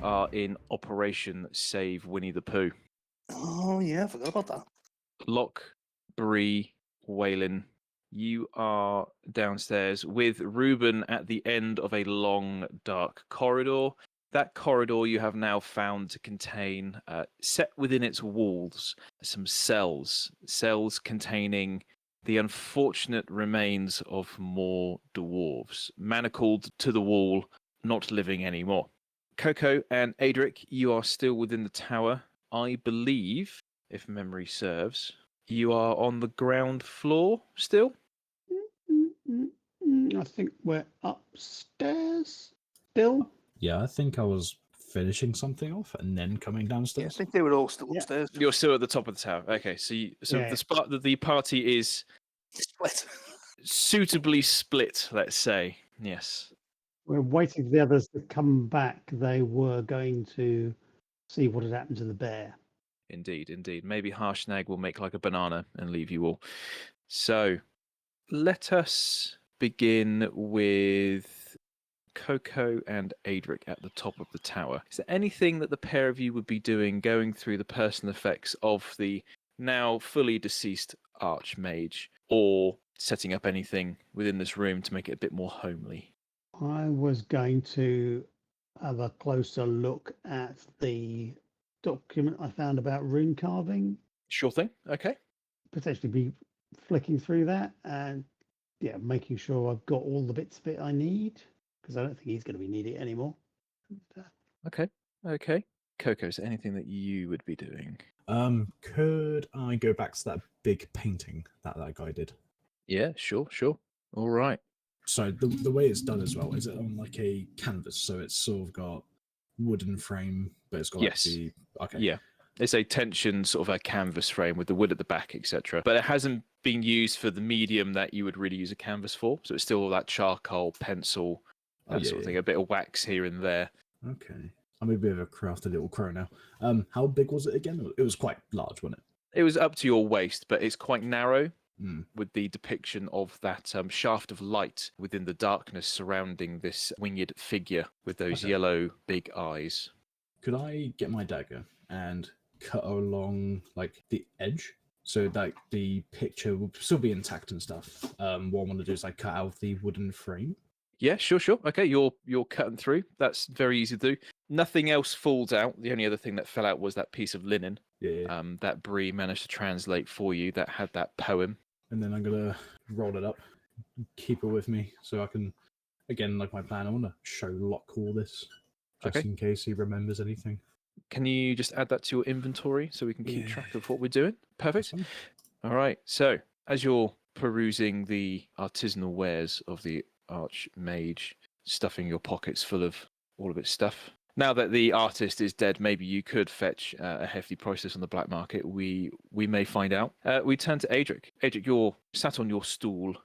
are in Operation Save Winnie the Pooh. Oh, yeah, I forgot about that. Loch, Bree, Weylin, you are downstairs with Reuben at the end of a long, dark corridor. That corridor you have now found to contain, set within its walls, some cells containing the unfortunate remains of more dwarves, manacled to the wall, not living anymore. Coco and Adrick, you are still within the tower. I believe, if memory serves, you are on the ground floor still? I think we're upstairs still. Yeah, I think I was finishing something off and then coming Yeah, I downstairs. think they were all still Yeah. upstairs. You're still at the top of the tower. Okay, so Yeah. the party is Split. suitably split, let's say. Yes. We're waiting for the others to come back. They were going to see what had happened to the bear. Indeed. Maybe Harshnag will make like a banana and leave you all. So, let us begin with Coco and Adrick at the top of the tower. Is there anything that the pair of you would be doing going through the personal effects of the now fully deceased Archmage, or setting up anything within this room to make it a bit more homely? I was going to have a closer look at the document I found about rune carving, Sure thing. Okay. potentially be flicking through that and making sure I've got all the bits of it I need, because I don't think he's going to be needing it anymore. Okay. Coco, is there anything that you would be doing? Could I go back to that big painting that guy did? Yeah, sure. All right. So the way it's done as well, is it on like a canvas? So it's sort of got wooden frame, but it's got Yes. Okay. Yeah. It's a tension sort of a canvas frame with the wood at the back, etc. But it hasn't been used for the medium that you would really use a canvas for. So it's still all that charcoal, pencil, that sort of thing. A bit of wax here and there. Okay. I'm a bit of a crafty little crow now. How big was it again? It was quite large, wasn't it? It was up to your waist, but it's quite narrow, Mm. with the depiction of that shaft of light within the darkness surrounding this winged figure with those yellow big eyes. Could I get my dagger and cut along like the edge so that the picture will still be intact and stuff? What I want to do is cut out the wooden frame. Yeah, sure. Okay, you're cutting through. That's very easy to do. Nothing else falls out. The only other thing that fell out was that piece of linen that Bree managed to translate for you that had that poem. And then I'm going to roll it up, keep it with me so I can, again, like my plan, I want to show Loch all this just in case he remembers anything. Can you just add that to your inventory so we can keep track of what we're doing? Perfect. Awesome. All right. So as you're perusing the artisanal wares of the Archmage, stuffing your pockets full of all of its stuff. Now that the artist is dead, maybe you could fetch a hefty price on the black market. We may find out. We turn to Adrick. Adrick, you're sat on your stool,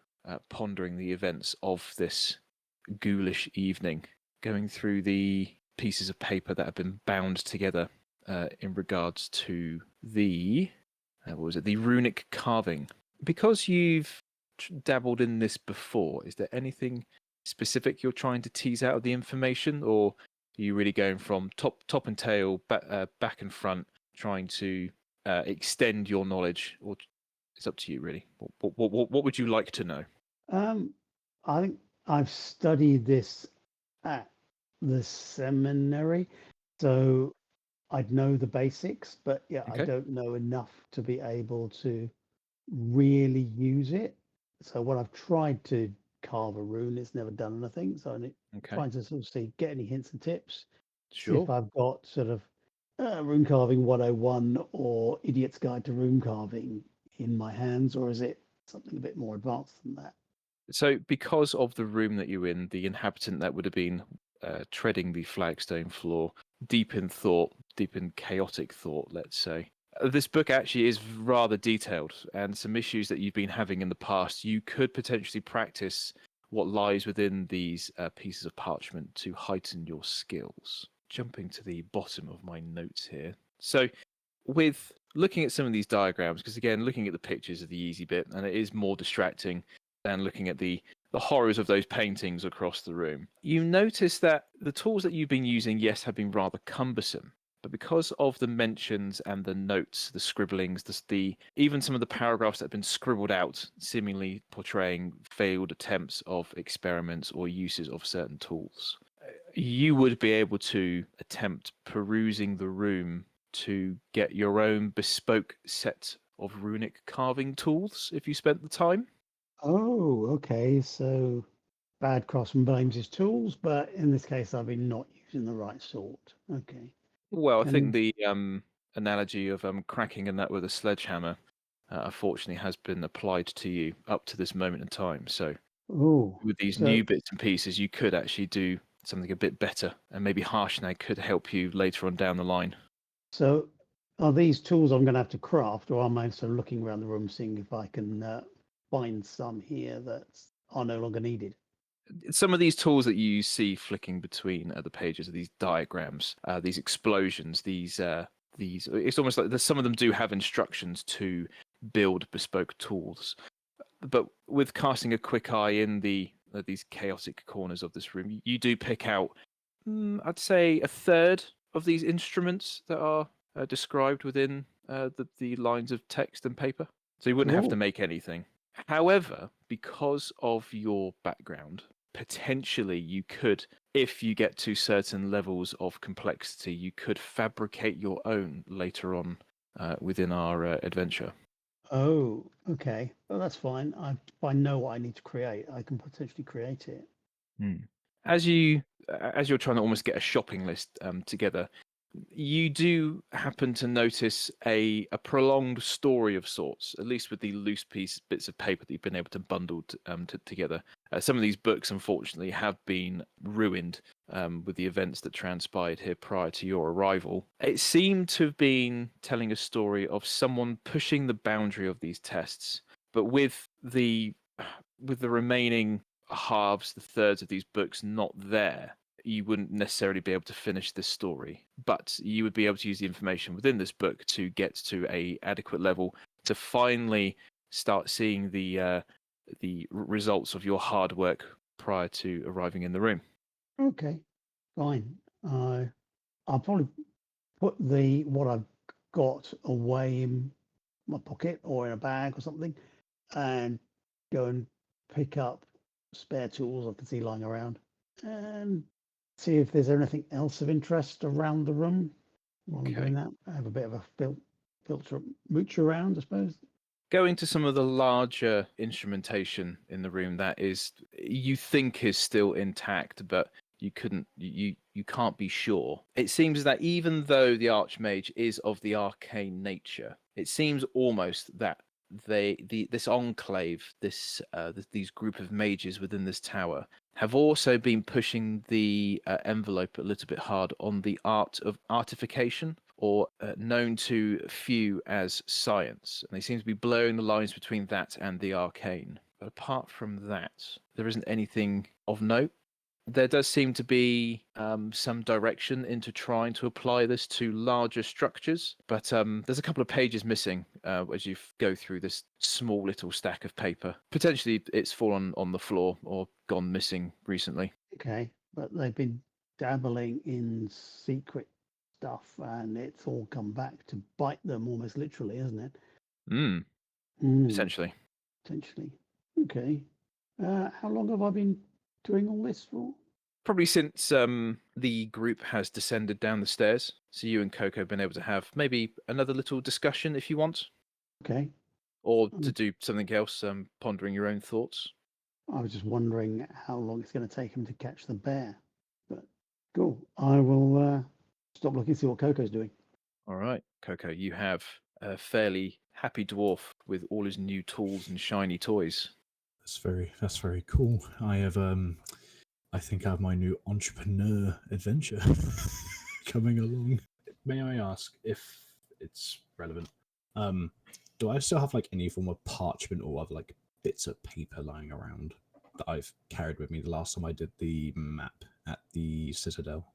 pondering the events of this ghoulish evening, going through the pieces of paper that have been bound together in regards to the the runic carving. Because you've dabbled in this before, is there anything specific you're trying to tease out of the information, or are you really going from top and tail, back and front, trying to extend your knowledge? Or it's up to you, really. What would you like to know? I think I've studied this at the seminary, so I'd know the basics, but I don't know enough to be able to really use it. So when I've tried to carve a rune, it's never done anything. So I'm trying to sort of see, get any hints and tips. See if I've got sort of rune carving 101 or Idiot's Guide to Rune Carving in my hands, or is it something a bit more advanced than that? So because of the room that you're in, the inhabitant that would have been treading the flagstone floor, deep in thought, deep in chaotic thought, let's say. This book actually is rather detailed, and some issues that you've been having in the past, you could potentially practice what lies within these pieces of parchment to heighten your skills. Jumping to the bottom of my notes here. So with looking at some of these diagrams, because again, looking at the pictures is the easy bit, and it is more distracting than looking at the the horrors of those paintings across the room. You notice that the tools that you've been using, yes, have been rather cumbersome. But because of the mentions and the notes, the scribblings, even some of the paragraphs that have been scribbled out, seemingly portraying failed attempts of experiments or uses of certain tools, you would be able to attempt perusing the room to get your own bespoke set of runic carving tools if you spent the time. Oh, okay. So bad craftsman blames his tools, but in this case, I've been not using the right sort. Okay. Well, I think And the analogy of cracking a nut with a sledgehammer, unfortunately, has been applied to you up to this moment in time. So oh, with these so new bits and pieces, you could actually do something a bit better, and maybe Harshnag could help you later on down the line. so are these tools I'm going to have to craft, or am I sort of looking around the room, seeing if I can find some here that are no longer needed? Some of these tools that you see flicking between the pages are these diagrams, these explosions, these. It's almost like some of them do have instructions to build bespoke tools, but with casting a quick eye in these chaotic corners of this room, you do pick out, I'd say, a third of these instruments that are described within the lines of text and paper. So you wouldn't have to Oh. make anything. However, because of your background, potentially you could, if you get to certain levels of complexity, you could fabricate your own later on within our adventure. Oh, okay. Well, that's fine. If I know what I need to create, I can potentially create it. As you're trying to almost get a shopping list together, you do happen to notice a prolonged story of sorts, at least with the loose bits of paper that you've been able to bundle together. Some of these books, unfortunately, have been ruined with the events that transpired here prior to your arrival. It seemed to have been telling a story of someone pushing the boundary of these tests, but with the remaining halves, the thirds of these books not there, you wouldn't necessarily be able to finish this story, but you would be able to use the information within this book to get to a adequate level to finally start seeing the results of your hard work prior to arriving in the room. Okay, fine. I'll probably put what I've got away in my pocket or in a bag or something, and go and pick up spare tools I can see lying around, and see if there's anything else of interest around the room. While I'm doing that, I have a bit of a filter mooch around, I suppose. Going to some of the larger instrumentation in the room that you think is still intact, but you can't be sure. It seems that even though the Archmage is of the arcane nature, it seems almost that this enclave, these group of mages within this tower, have also been pushing the envelope a little bit hard on the art of artification, or known to few as science. And they seem to be blurring the lines between that and the arcane. But apart from that, there isn't anything of note. There does seem to be some direction into trying to apply this to larger structures, but there's a couple of pages missing as you go through this small little stack of paper. Potentially it's fallen on the floor or gone missing recently. Okay, but they've been dabbling in secret stuff, and it's all come back to bite them almost literally, isn't it? Essentially. Potentially. Okay. How long have I been doing all this for? Probably since the group has descended down the stairs. So you and Coco have been able to have maybe another little discussion if you want. Okay. Or to do something else, pondering your own thoughts. I was just wondering how long it's going to take him to catch the bear. But cool. I will stop looking, see what Coco's doing. All right, Coco, you have a fairly happy dwarf with all his new tools and shiny toys. That's very cool. I think I have my new entrepreneur adventure coming along. May I ask if it's relevant? Do I still have like any form of parchment or other like bits of paper lying around that I've carried with me the last time I did the map at the Citadel?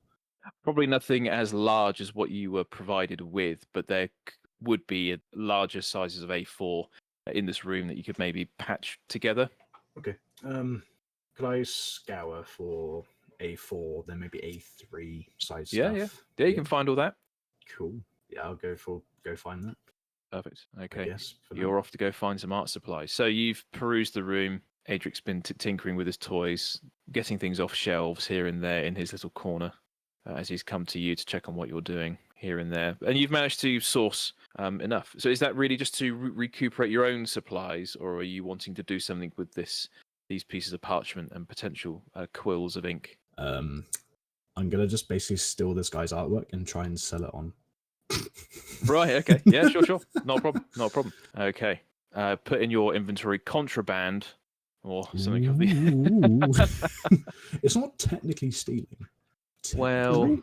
Probably nothing as large as what you were provided with, but there would be larger sizes of A4 in this room that you could maybe patch together. Okay. Could I scour for A4, then maybe A3 size Yeah, stuff? yeah. You can find all that. Cool. Yeah, I'll go find that. Perfect. I Okay. guess, for now. You're off to go find some art supplies. So you've perused the room. Adrick's been tinkering with his toys, getting things off shelves here and there in his little corner as he's come to you to check on what you're doing here and there. And you've managed to source enough. So is that really just to recuperate your own supplies, or are you wanting to do something with these pieces of parchment and potential quills of ink? I'm going to just basically steal this guy's artwork and try and sell it on. Right, okay. Yeah, sure. Not a problem. Okay. Put in your inventory contraband or something of the... It's not technically stealing. Well,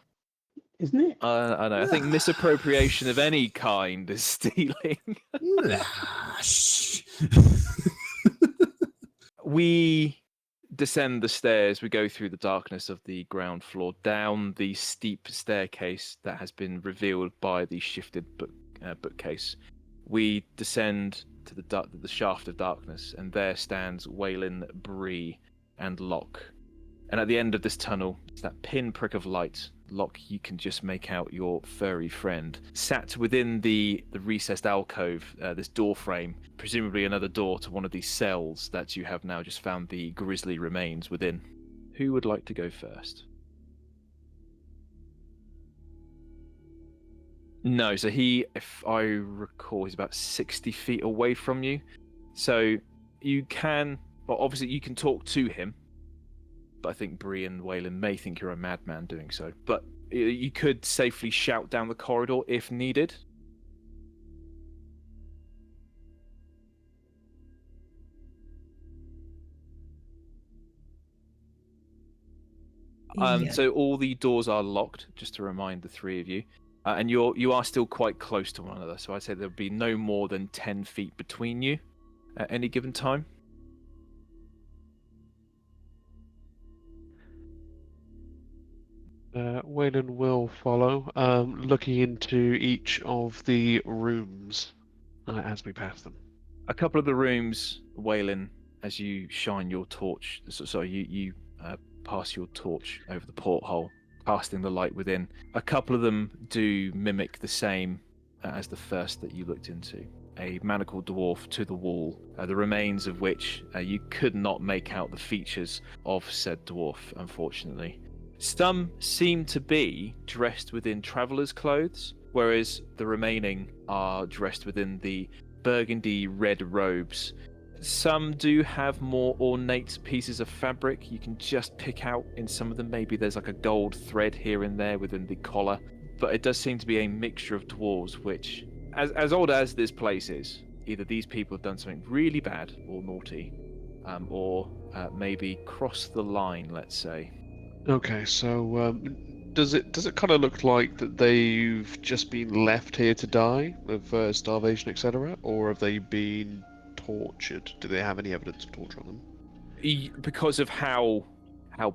Isn't it? I know. I think misappropriation of any kind is stealing. We descend the stairs. We go through the darkness of the ground floor, down the steep staircase that has been revealed by the shifted bookcase. We descend to the shaft of darkness, and there stands Weylin, Bree, and Loch. And at the end of this tunnel, it's that pinprick of light. Loch, you can just make out your furry friend sat within the recessed alcove, this door frame, presumably another door to one of these cells that you have now just found the grisly remains within. Who would like to go first? No, so he, if I recall, he's about 60 feet away from you. So you can, well, obviously you can talk to him. But I think Bree and Weylin may think you're a madman doing so. But you could safely shout down the corridor if needed. Yeah. So all the doors are locked, just to remind the three of you. And you are still quite close to one another. So I'd say there'll be no more than 10 feet between you at any given time. Weylin will follow, looking into each of the rooms as we pass them. A couple of the rooms, Weylin, as you shine your torch, you pass your torch over the porthole, casting the light within. A couple of them do mimic the same as the first that you looked into. A manacled dwarf to the wall, the remains of which you could not make out the features of said dwarf, unfortunately. Some seem to be dressed within traveller's clothes, whereas the remaining are dressed within the burgundy red robes. Some do have more ornate pieces of fabric. You can just pick out in some of them. Maybe there's like a gold thread here and there within the collar. But it does seem to be a mixture of dwarves, which, as old as this place is, either these people have done something really bad or naughty, or maybe crossed the line, let's say. Okay, so does it kind of look like that they've just been left here to die of starvation, etc., or have they been tortured? Do they have any evidence of torture on them? Because of how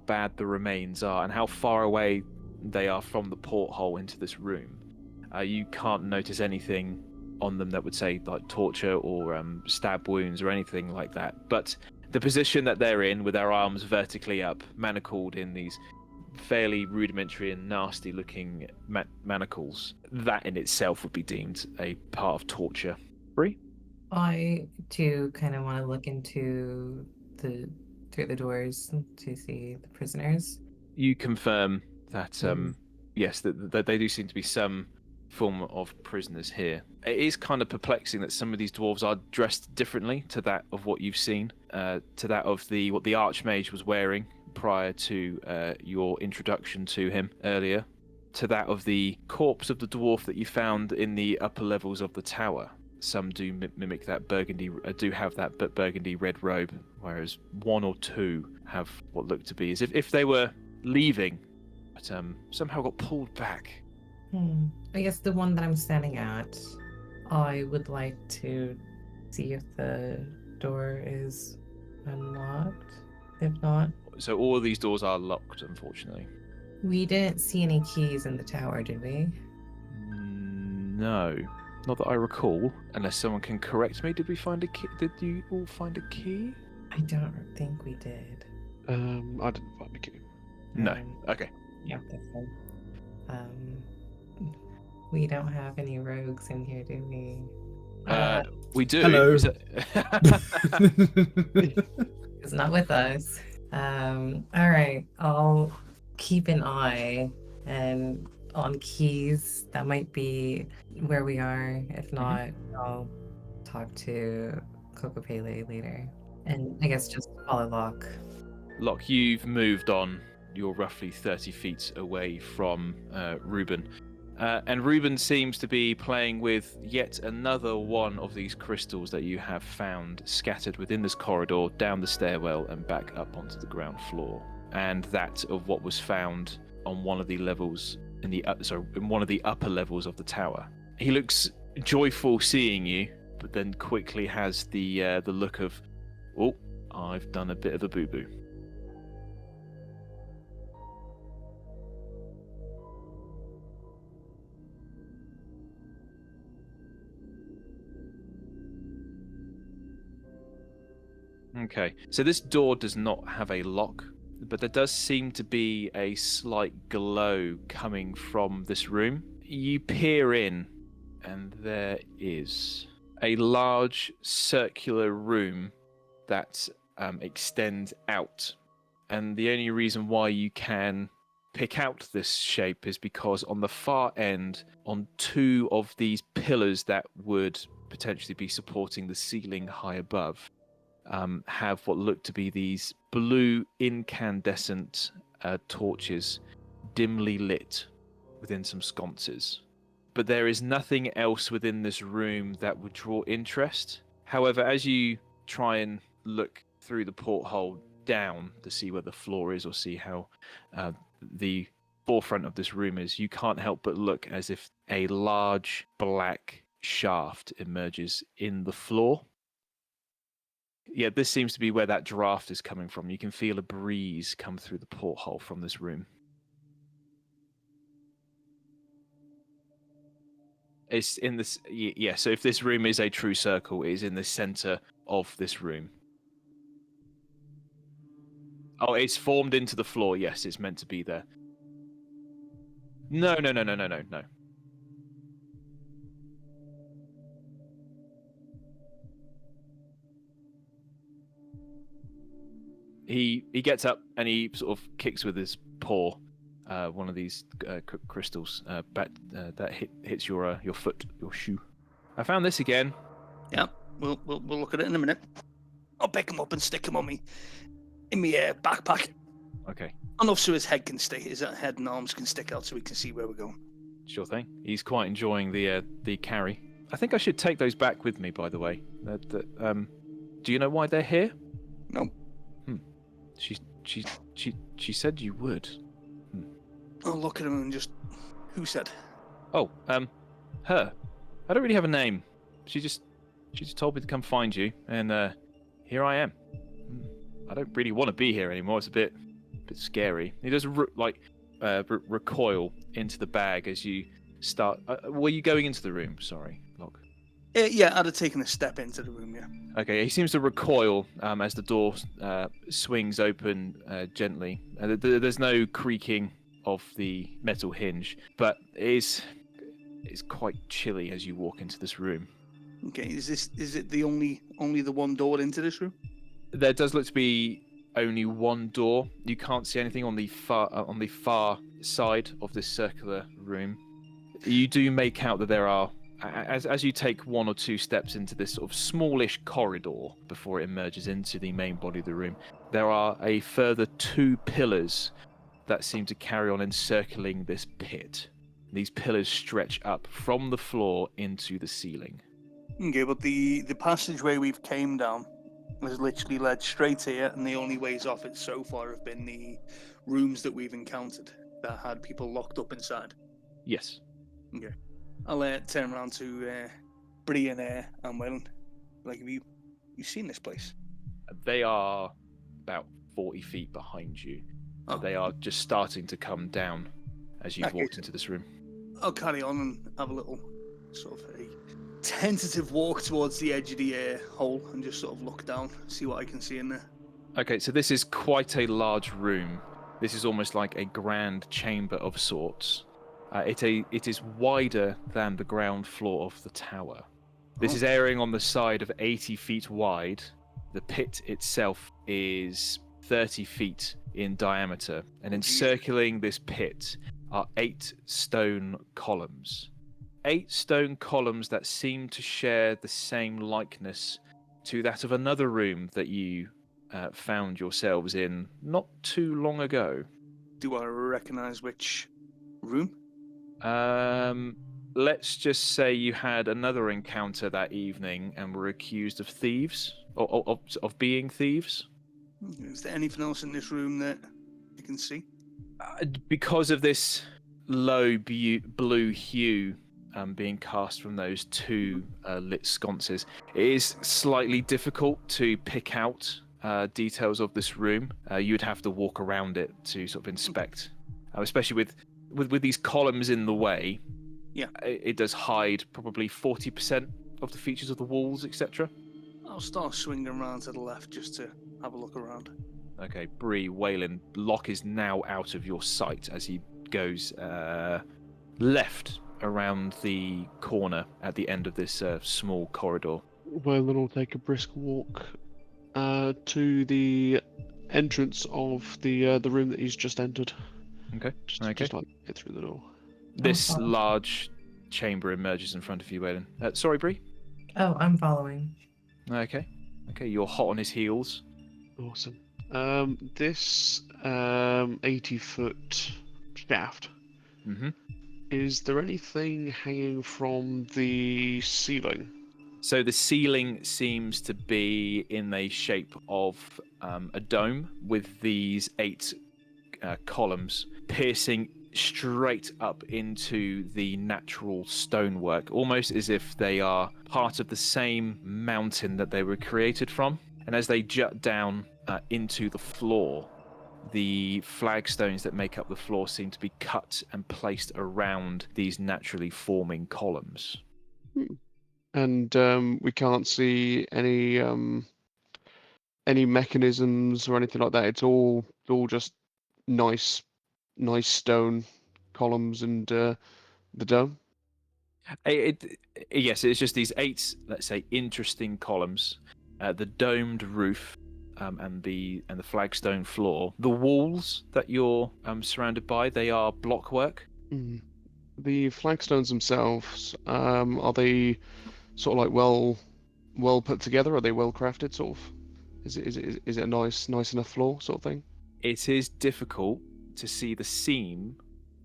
bad the remains are and how far away they are from the porthole into this room, you can't notice anything on them that would say like torture or stab wounds or anything like that. But the position that they're in, with their arms vertically up, manacled in these fairly rudimentary and nasty-looking manacles, that in itself would be deemed a part of torture. Bree? I too kind of want to look into through the doors to see the prisoners. You confirm that yes, that they do seem to be some form of prisoners here. It is kind of perplexing that some of these dwarves are dressed differently to that of what you've seen, to that of what the Archmage was wearing prior to your introduction to him earlier, to that of the corpse of the dwarf that you found in the upper levels of the tower. Some do mimic that burgundy, do have that burgundy red robe, whereas one or two have what look to be as if they were leaving, but somehow got pulled back. I guess the one that I'm standing at, I would like to see if the door is unlocked. If not, So all of these doors are locked, unfortunately. we didn't see any keys in the tower, did we? No, not that I recall. Unless someone can correct me, did we find a key? Did you all find a key? I don't think we did. I didn't find a key. No. Okay. Yeah, that's fine. We don't have any rogues in here, do we? We do. Hello. It's not with us. All right, I'll keep an eye and on keys. That might be where we are. If not, I'll talk to Kokopelli later. And I guess just follow Loch. Loch, you've moved on. You're roughly 30 feet away from Reuben. And Reuben seems to be playing with yet another one of these crystals that you have found scattered within this corridor, down the stairwell and back up onto the ground floor. And that of what was found on one of the levels in one of the upper levels of the tower. He looks joyful seeing you, but then quickly has the look of, oh, I've done a bit of a boo-boo. Okay, so this door does not have a lock, but there does seem to be a slight glow coming from this room. You peer in, and there is a large circular room that extends out. And the only reason why you can pick out this shape is because on the far end, on two of these pillars that would potentially be supporting the ceiling high above, have what look to be these blue incandescent torches dimly lit within some sconces. But there is nothing else within this room that would draw interest. However, as you try and look through the porthole down to see where the floor is or see how the forefront of this room is, you can't help but look as if a large black shaft emerges in the floor. Yeah, this seems to be where that draft is coming from. You can feel a breeze come through the porthole from this room. It's in this, yeah, so if this room is a true circle, it is in the center of this room. Oh, it's formed into the floor. Yes, it's meant to be there. No. He gets up and he sort of kicks with his paw one of these crystals that hits your foot, your shoe. I found this again. Yeah, we'll look at it in a minute. I'll pick him up and stick him on me in my backpack. Okay. Enough so his head head and arms can stick out so we can see where we're going. Sure thing. He's quite enjoying the carry. I think I should take those back with me, by the way. Do you know why they're here? No. She said you would. I'll look at him and just... Who said? Oh, her. I don't really have a name. She just told me to come find you, and here I am. I don't really want to be here anymore. It's a bit scary. He does recoil into the bag as you start. Were you going into the room? Sorry, Loch. Yeah, I'd have taken a step into the room, yeah. Okay, he seems to recoil as the door swings open gently. There's no creaking of the metal hinge, but it's quite chilly as you walk into this room. Okay, is it the only the one door into this room? There does look to be only one door. You can't see anything on the far side of this circular room. You do make out that there are, as you take one or two steps into this sort of smallish corridor before it emerges into the main body of the room, there are a further two pillars that seem to carry on encircling this pit. These pillars stretch up from the floor into the ceiling. Okay, but the passageway we've came down has literally led straight here, and the only ways off it so far have been the rooms that we've encountered that had people locked up inside. Yes. Okay. I'll turn around to Bree and Weylin. Like, have you seen this place? They are about 40 feet behind you. Oh. They are just starting to come down as you've walked into this room. I'll carry on and have a little sort of a tentative walk towards the edge of the hole and just sort of look down, see what I can see in there. Okay, so this is quite a large room. This is almost like a grand chamber of sorts. It is wider than the ground floor of the tower. This is airing on the side of 80 feet wide. The pit itself is 30 feet in diameter, and encircling this pit are 8 stone columns. 8 stone columns that seem to share the same likeness to that of another room that you found yourselves in not too long ago. Do I recognize which room? Let's just say you had another encounter that evening and were accused of thieves, or of being thieves. Is there anything else in this room that you can see? Because of this low blue hue being cast from those 2 lit sconces, it is slightly difficult to pick out details of this room. You'd have to walk around it to sort of inspect, especially with these columns in the way. Yeah, it does hide probably 40% of the features of the walls, etc. I'll start swinging around to the left just to have a look around. Okay, Bree, Weylin, Loch is now out of your sight as he goes left around the corner at the end of this small corridor. Weylin will take a brisk walk to the entrance of the room that he's just entered. Okay. Just like get through the door. This large chamber emerges in front of you, Weylin. Sorry, Bree? Oh, I'm following. Okay, you're hot on his heels. Awesome. This 80-foot shaft. Mm-hmm. Is there anything hanging from the ceiling? So the ceiling seems to be in the shape of a dome with these 8 columns piercing straight up into the natural stonework, almost as if they are part of the same mountain that they were created from. And as they jut down into the floor, the flagstones that make up the floor seem to be cut and placed around these naturally forming columns. And we can't see any mechanisms or anything like that. It's all just nice stone columns and the dome. Yes, it's just these 8, let's say, interesting columns, the domed roof, and the flagstone floor. The walls that you're surrounded by, they are blockwork. The flagstones themselves, are they sort of like well put together? Are they well crafted? Sort of. Is it a nice enough floor sort of thing? It is difficult to see the seam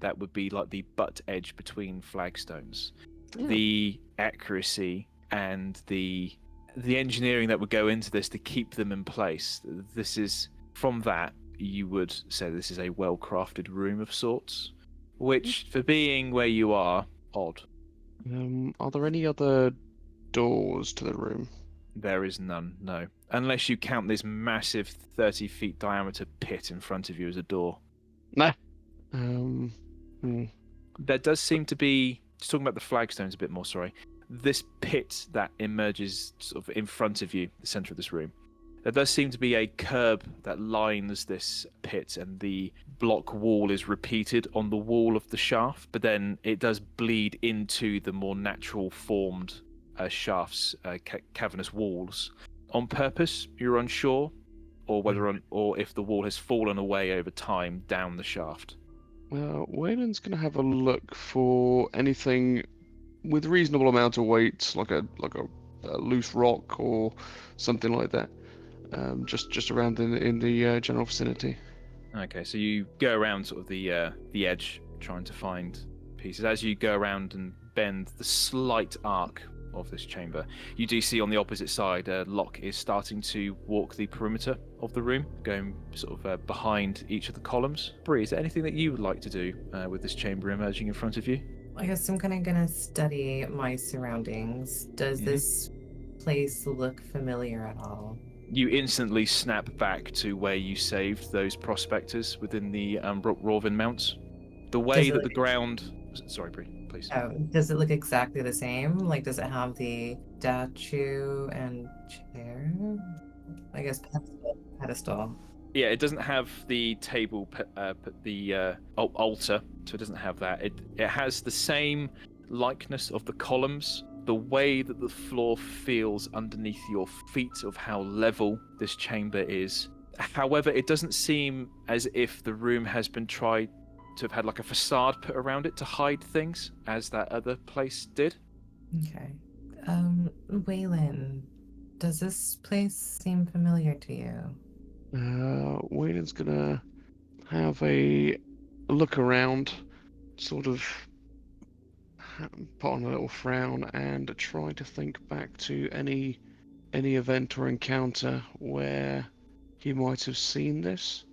that would be like the butt edge between flagstones. Yeah. The accuracy and the engineering that would go into this to keep them in place. This is, from that, you would say this is a well-crafted room of sorts, which, for being where you are, odd. Are there any other doors to the room? There is none, no. Unless you count this massive 30 feet diameter pit in front of you as a door. Nah. There does seem to be, just talking about the flagstones a bit more, sorry, this pit that emerges sort of in front of you, the center of this room. There does seem to be a curb that lines this pit, and the block wall is repeated on the wall of the shaft, but then it does bleed into the more natural formed shafts, cavernous walls. On purpose, you're unsure, or or if the wall has fallen away over time down the shaft. Wayland's going to have a look for anything with reasonable amount of weight, like a loose rock or something like that, just around in the general vicinity. Okay, so you go around sort of the edge, trying to find pieces. As you go around and bend the slight arc of this chamber, you do see on the opposite side, Loch is starting to walk the perimeter of the room, going sort of behind each of the columns. Bree, is there anything that you would like to do with this chamber emerging in front of you? I guess I'm kind of gonna study my surroundings. Does this place look familiar at all? You instantly snap back to where you saved those prospectors within the Rovin Mounts. The way that the ground... Sorry, Bree, please. Oh, does it look exactly the same? Like, does it have the statue and chair? I guess, pedestal. Yeah, it doesn't have the table, altar, so it doesn't have that. It has the same likeness of the columns, the way that the floor feels underneath your feet of how level this chamber is. However, it doesn't seem as if the room has been tried to have had like a facade put around it to hide things, as that other place did. Okay. Weylin, does this place seem familiar to you? Wayland's gonna have a look around, sort of put on a little frown and try to think back to any event or encounter where he might have seen this,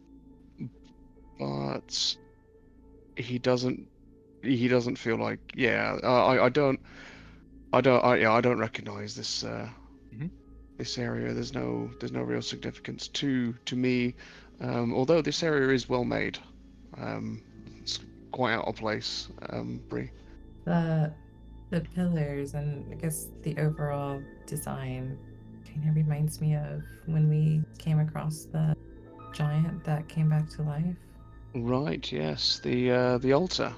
but he doesn't feel like, I don't recognize this this area. There's no real significance to me, although this area is well made. It's quite out of place. Bree. The pillars and I guess the overall design kind of reminds me of when we came across the giant that came back to life. Right. Yes. The altar.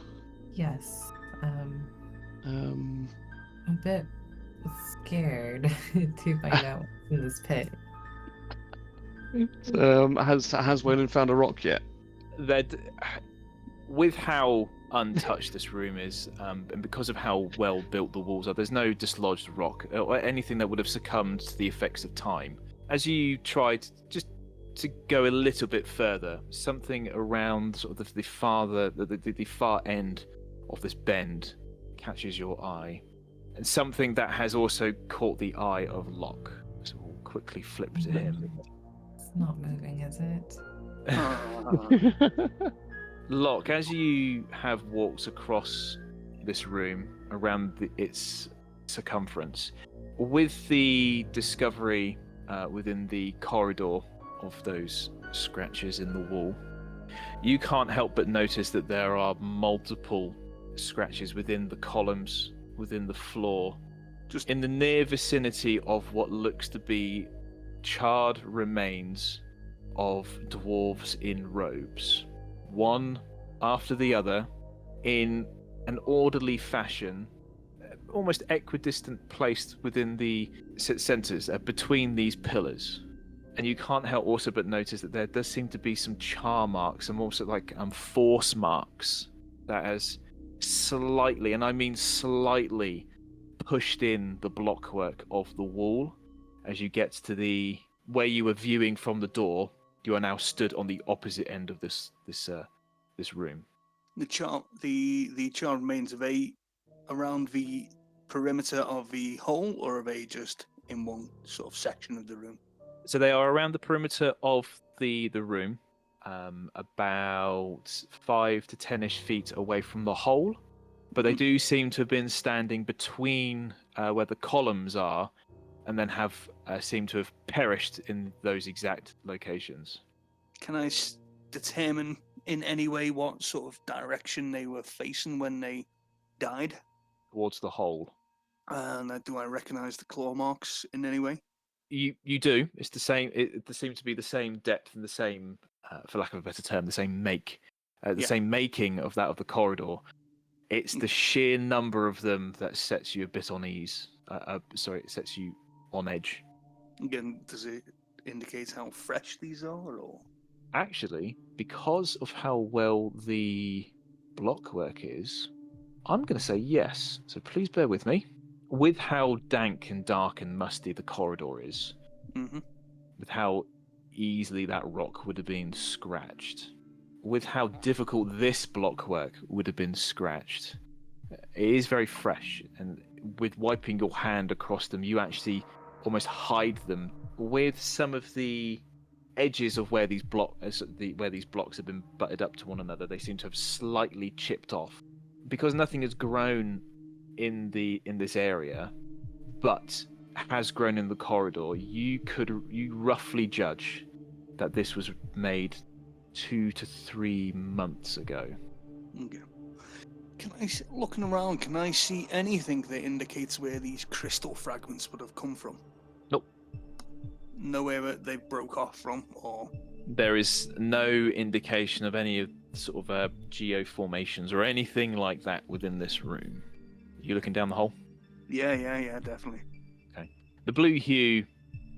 Yes. I'm a bit scared to find out what's in this pit. Has Weylin found a rock yet? That, with how untouched this room is, and because of how well built the walls are, there's no dislodged rock or anything that would have succumbed to the effects of time. As you tried just to go a little bit further, something around sort of the far end of this bend catches your eye, and something that has also caught the eye of Loch. So we'll quickly flip to him. It's not moving, is it? Loch, as you have walked across this room around its circumference, with the discovery within the corridor of those scratches in the wall, you can't help but notice that there are multiple scratches within the columns, within the floor, just in the near vicinity of what looks to be charred remains of dwarves in robes, one after the other, in an orderly fashion, almost equidistant, placed within the centers between these pillars. And you can't help also but notice that there does seem to be some char marks, some also like force marks that has slightly, and I mean slightly, pushed in the blockwork of the wall. As you get to the where you were viewing from the door, you are now stood on the opposite end of this room. The char remains, are they around the perimeter of the hole, or are they just in one sort of section of the room? So they are around the perimeter of the room, about 5 to 10-ish feet away from the hole, but they do seem to have been standing between where the columns are, and then have seemed to have perished in those exact locations. Can I determine in any way what sort of direction they were facing when they died? Towards the hole. And do I recognize the claw marks in any way? You do. It's the same. It seems to be the same depth and the same, for lack of a better term, the same make, same making of that of the corridor. It's the sheer number of them that sets you a bit on ease. It sets you on edge. Again, does it indicate how fresh these are, or? Actually, because of how well the blockwork is, I'm going to say yes. So please bear with me. With how dank and dark and musty the corridor is, with how easily that rock would have been scratched, with how difficult this blockwork would have been scratched, it is very fresh. And with wiping your hand across them, you actually almost hide them with some of the edges of where these blocks have been butted up to one another. They seem to have slightly chipped off because nothing has grown in this area, but has grown in the corridor. You roughly judge that this was made 2 to 3 months ago. Okay. Looking around, can I see anything that indicates where these crystal fragments would have come from? Nope. nowhere that they broke off from, or There is no indication of any of sort of geoformations or anything like that within this room. You looking down the hole? yeah, definitely. Okay. The blue hue,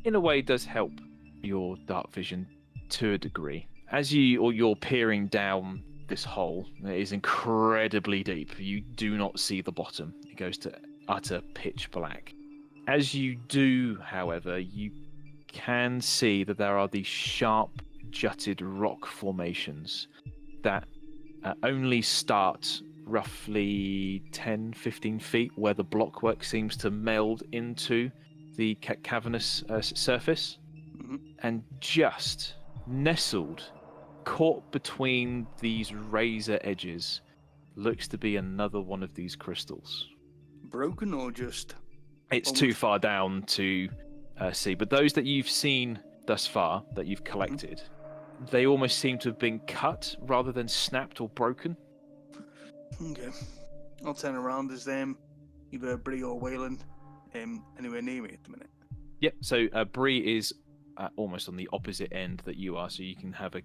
in a way, does help your dark vision to a degree. As you're peering down this hole, it is incredibly deep. You do not see the bottom. It goes to utter pitch black. As you do, however, you can see that there are these sharp, jutted rock formations that only start roughly 10-15 feet where the blockwork seems to meld into the cavernous surface. Mm-hmm. And just nestled, caught between these razor edges, looks to be another one of these crystals. Broken or just? It's too far down to see, but those that you've seen thus far, that you've collected, they almost seem to have been cut rather than snapped or broken. Okay. I'll turn around. Is either Bree or Weylin anywhere near me at the minute? Yep, so Bree is almost on the opposite end that you are, so you can have a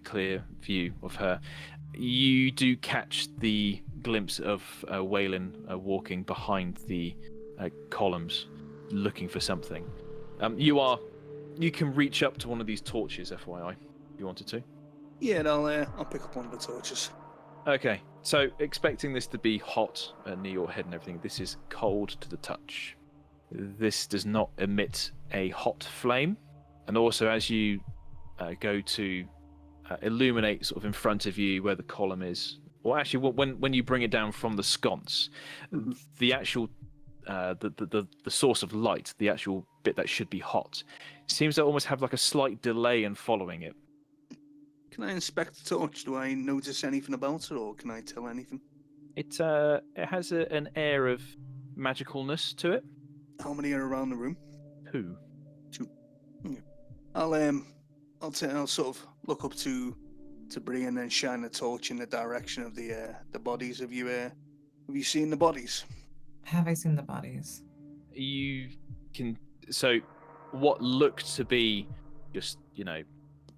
clear view of her. You do catch the glimpse of Weylin walking behind the columns, looking for something. You can reach up to one of these torches, FYI, if you wanted to. Yeah, I'll pick up one of the torches. Okay, so expecting this to be hot near your head and everything, this is cold to the touch. This does not emit a hot flame, and also as you go to illuminate sort of in front of you where the column is, or actually when you bring it down from the sconce, the actual the source of light, the actual bit that should be hot, seems to almost have like a slight delay in following it. Can I inspect the torch? Do I notice anything about it, or can I tell anything? It has an air of magicalness to it. How many are around the room? Two. Okay. I'll sort of look up to Bree and then shine a torch in the direction of the bodies. Have you seen the bodies? Have I seen the bodies? You can. So, what looked to be just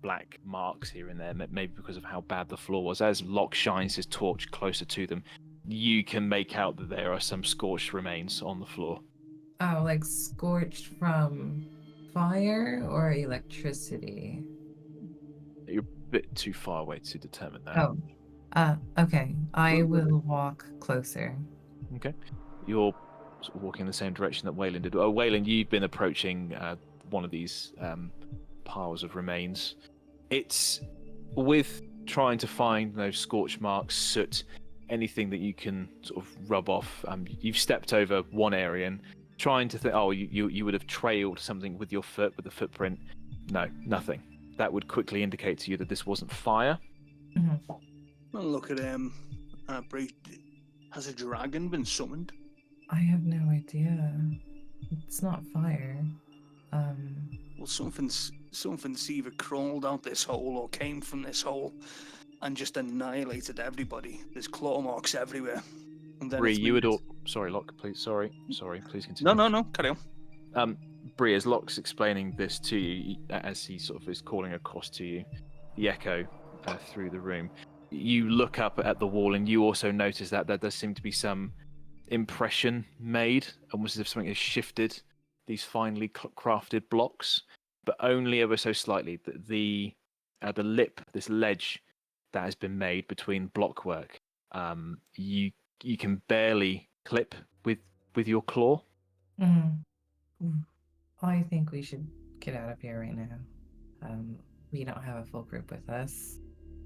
black marks here and there, maybe because of how bad the floor was. As Loch shines his torch closer to them, you can make out that there are some scorched remains on the floor. Oh, like scorched from fire or electricity? You're a bit too far away to determine that. Oh, okay. I will walk closer. Okay. You're sort of walking in the same direction that Weylin did. Oh, Weylin, you've been approaching one of these piles of remains. It's with trying to find those scorch marks, soot, anything that you can sort of rub off. You've stepped over one area and trying to think, you would have trailed something with your foot, with the footprint. No, nothing. That would quickly indicate to you that this wasn't fire. Mm-hmm. Well, look at Bree. Has a dragon been summoned? I have no idea. It's not fire. Well, something's either crawled out this hole or came from this hole and just annihilated everybody. There's claw marks everywhere. And then Bree, sorry, Loch, please. Sorry, please continue. No, carry on. Bree, as Loch's explaining this to you, as he sort of is calling across to you, the echo through the room, you look up at the wall and you also notice that there does seem to be some impression made, almost as if something has shifted these finely crafted blocks, but only ever so slightly. The lip, this ledge that has been made between blockwork, you can barely clip with your claw. I think we should get out of here right now. We don't have a full group with us.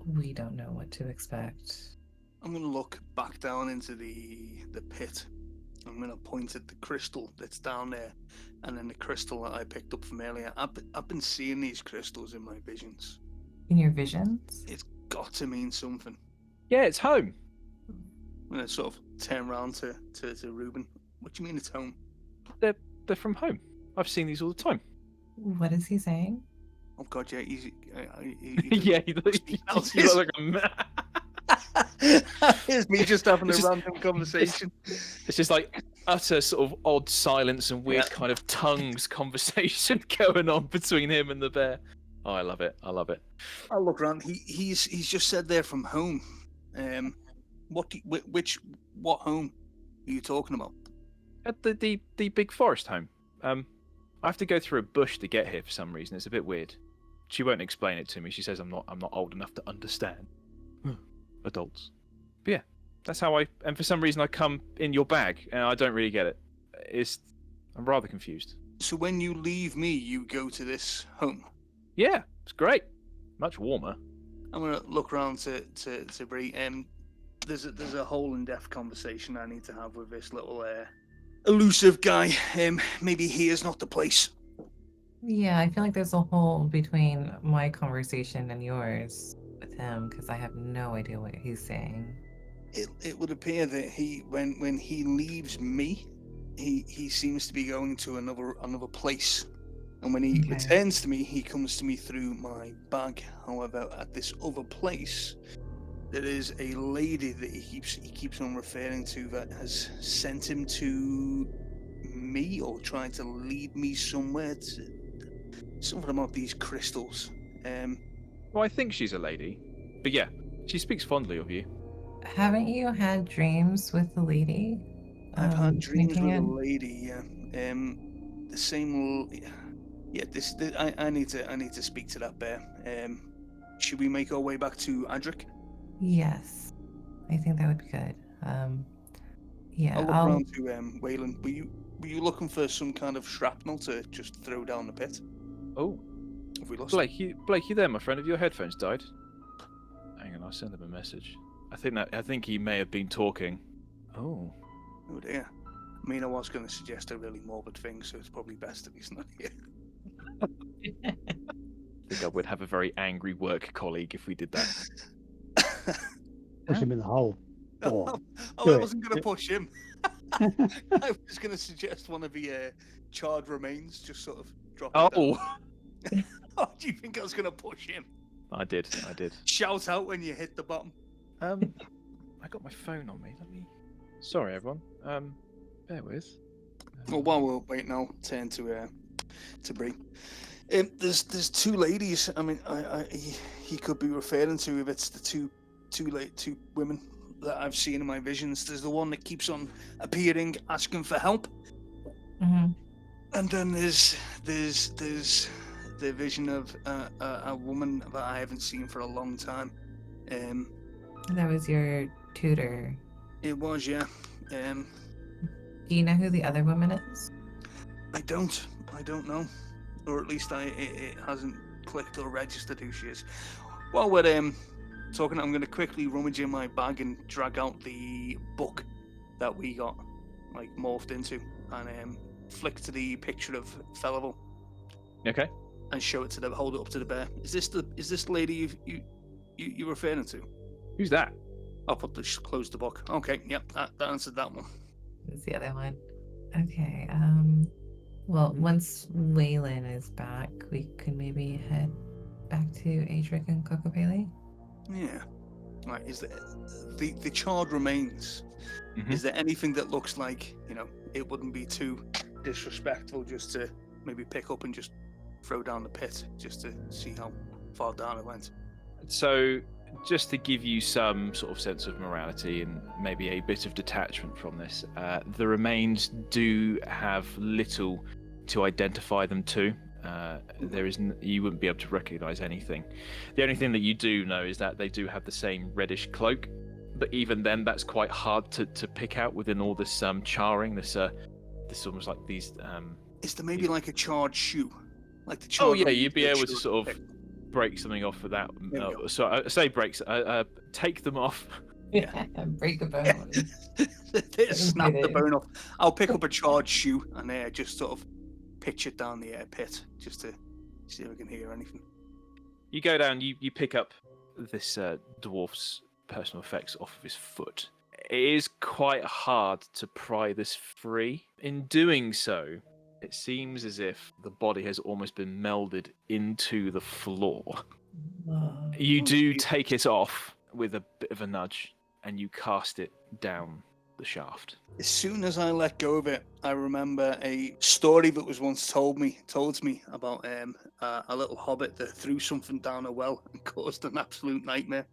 We don't know what to expect. I'm going to look back down into the pit. I'm going to point at the crystal that's down there, and then the crystal that I picked up from earlier. I've been seeing these crystals in my visions. In your visions? It's got to mean something. Yeah, it's home. I'm going to sort of turn around to Ruben. What do you mean it's home? They're from home. I've seen these all the time. What is he saying? Oh God, yeah, Yeah, he looks like a Here's me just having a It's just- random conversation. It's just like utter sort of odd silence and weird kind of tongues conversation going on between him and the bear. Oh, I love it. I love it. I look around. He's just said they're from home. What home are you talking about? At the big forest home. I have to go through a bush to get here for some reason. It's a bit weird. She won't explain it to me. She says I'm not old enough to understand. Adults. But yeah, that's how and for some reason I come in your bag and I don't really get it. I'm rather confused. So when you leave me, you go to this home. Yeah, it's great. Much warmer. I'm gonna look around to Bree. There's a whole in-depth conversation I need to have with this little elusive guy. Maybe he is not the place. Yeah, I feel like there's a hole between my conversation and yours with him because I have no idea what he's saying. It would appear that when he leaves me, he seems to be going to another place. And when he returns to me, he comes to me through my bag. However, at this other place, there is a lady that he keeps on referring to that has sent him to me or tried to lead me somewhere to something about these crystals. Well, I think she's a lady, but yeah, she speaks fondly of you. Haven't you had dreams with the lady? I've had dreams with thinking a it? lady. Yeah. The same. Yeah. I need to speak to that bear. Should we make our way back to Adrick? Yes, I think that would be good. Yeah, I'll look around to Weylin. Were you looking for some kind of shrapnel to just throw down the pit? Oh, Have we lost? Blake, you there, my friend? Have your headphones died? Hang on, I'll send him a message. I think he may have been talking. Oh. Oh dear. I mean, I was going to suggest a really morbid thing, so it's probably best if he's not here. I think I would have a very angry work colleague if we did that. Push him in the hole. Go on. I Do it. wasn't going to push him. I was going to suggest one of the charred remains just sort of drop. Oh, Oh, do you think I was going to push him? I did. Shout out when you hit the bottom. I got my phone on me. Sorry, everyone. Bear with. Well, while we're waiting, I'll turn to Bree. There's two ladies. I mean, he could be referring to if it's the two women that I've seen in my visions. There's the one that keeps on appearing, asking for help, and then there's the vision of a woman that I haven't seen for a long time. that was your tutor. It was, yeah. Do you know who the other woman is? I don't know, or at least it hasn't clicked or registered who she is. While we're talking, I'm going to quickly rummage in my bag and drag out the book that we got morphed into, and flick to the picture of Felival. Okay. And hold it up to the bear. Is this the lady you referring to? Who's that? I'll close the book. Okay, yep, that answered that one. Is the other one? Okay. Well, once Weylin is back, we could maybe head back to Adrick and Kokopelli. Yeah. Right. Is the charred remains? Mhm. Is there anything that looks like it wouldn't be too disrespectful just to maybe pick up and just throw down the pit just to see how far down it went? So, just to give you some sort of sense of morality and maybe a bit of detachment from this, the remains do have little to identify them to. You wouldn't be able to recognize anything. The only thing that you do know is that they do have the same reddish cloak, but even then, that's quite hard to pick out within all this charring. This almost like these. Is there maybe like a charred shoe, like the Oh charred? yeah, remains you'd be of a able to charred sort of pit? break something off with that. There we go. So I say breaks. Take them off. Yeah, break a bone. Snap the bone off. I'll pick up a charred shoe and just sort of pitch it down the pit just to see if I can hear anything. You go down. You pick up this dwarf's personal effects off of his foot. It is quite hard to pry this free. In doing so, it seems as if the body has almost been melded into the floor. You do take it off with a bit of a nudge, and you cast it down the shaft. As soon as I let go of it, I remember a story that was once told to me about a little hobbit that threw something down a well and caused an absolute nightmare,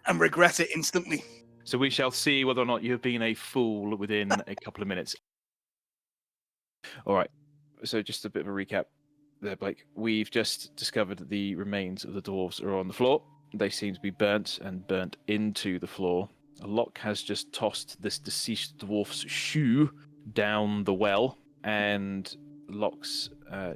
and regret it instantly. So we shall see whether or not you have been a fool within a couple of minutes. All right. So just a bit of a recap there, Blake. We've just discovered that the remains of the dwarves are on the floor. They seem to be burnt into the floor. Loch has just tossed this deceased dwarf's shoe down the well, and Loch's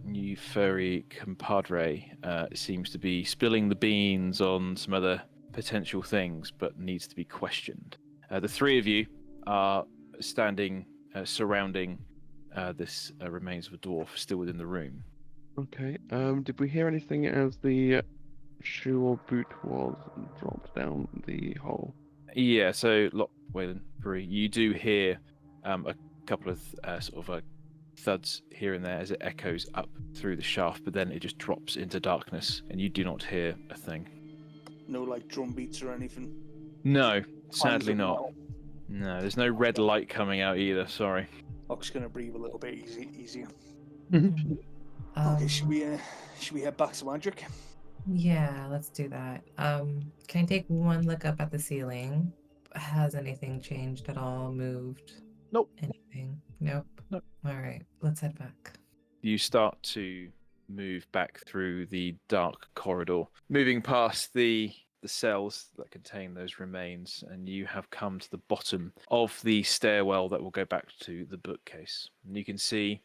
new furry compadre seems to be spilling the beans on some other potential things, but needs to be questioned. The three of you are standing surrounding this remains of a dwarf still within the room. Okay. Did we hear anything as the shoe or boot was dropped down the hole? Yeah, so Loch, Weylin, Bree, you do hear a couple of thuds here and there as it echoes up through the shaft, but then it just drops into darkness, and you do not hear a thing. No, like drum beats or anything. No, sadly of not. metal. No, there's no red light coming out either. Sorry. Loch's gonna breathe a little bit easier. Um, Okay, should we head back to Adrick? Yeah, let's do that. Can I take one look up at the ceiling? Has anything changed at all? Moved? Nope. Anything? Nope. Nope. All right, let's head back. You start to move back through the dark corridor, moving past the cells that contain those remains, and you have come to the bottom of the stairwell that will go back to the bookcase. And you can see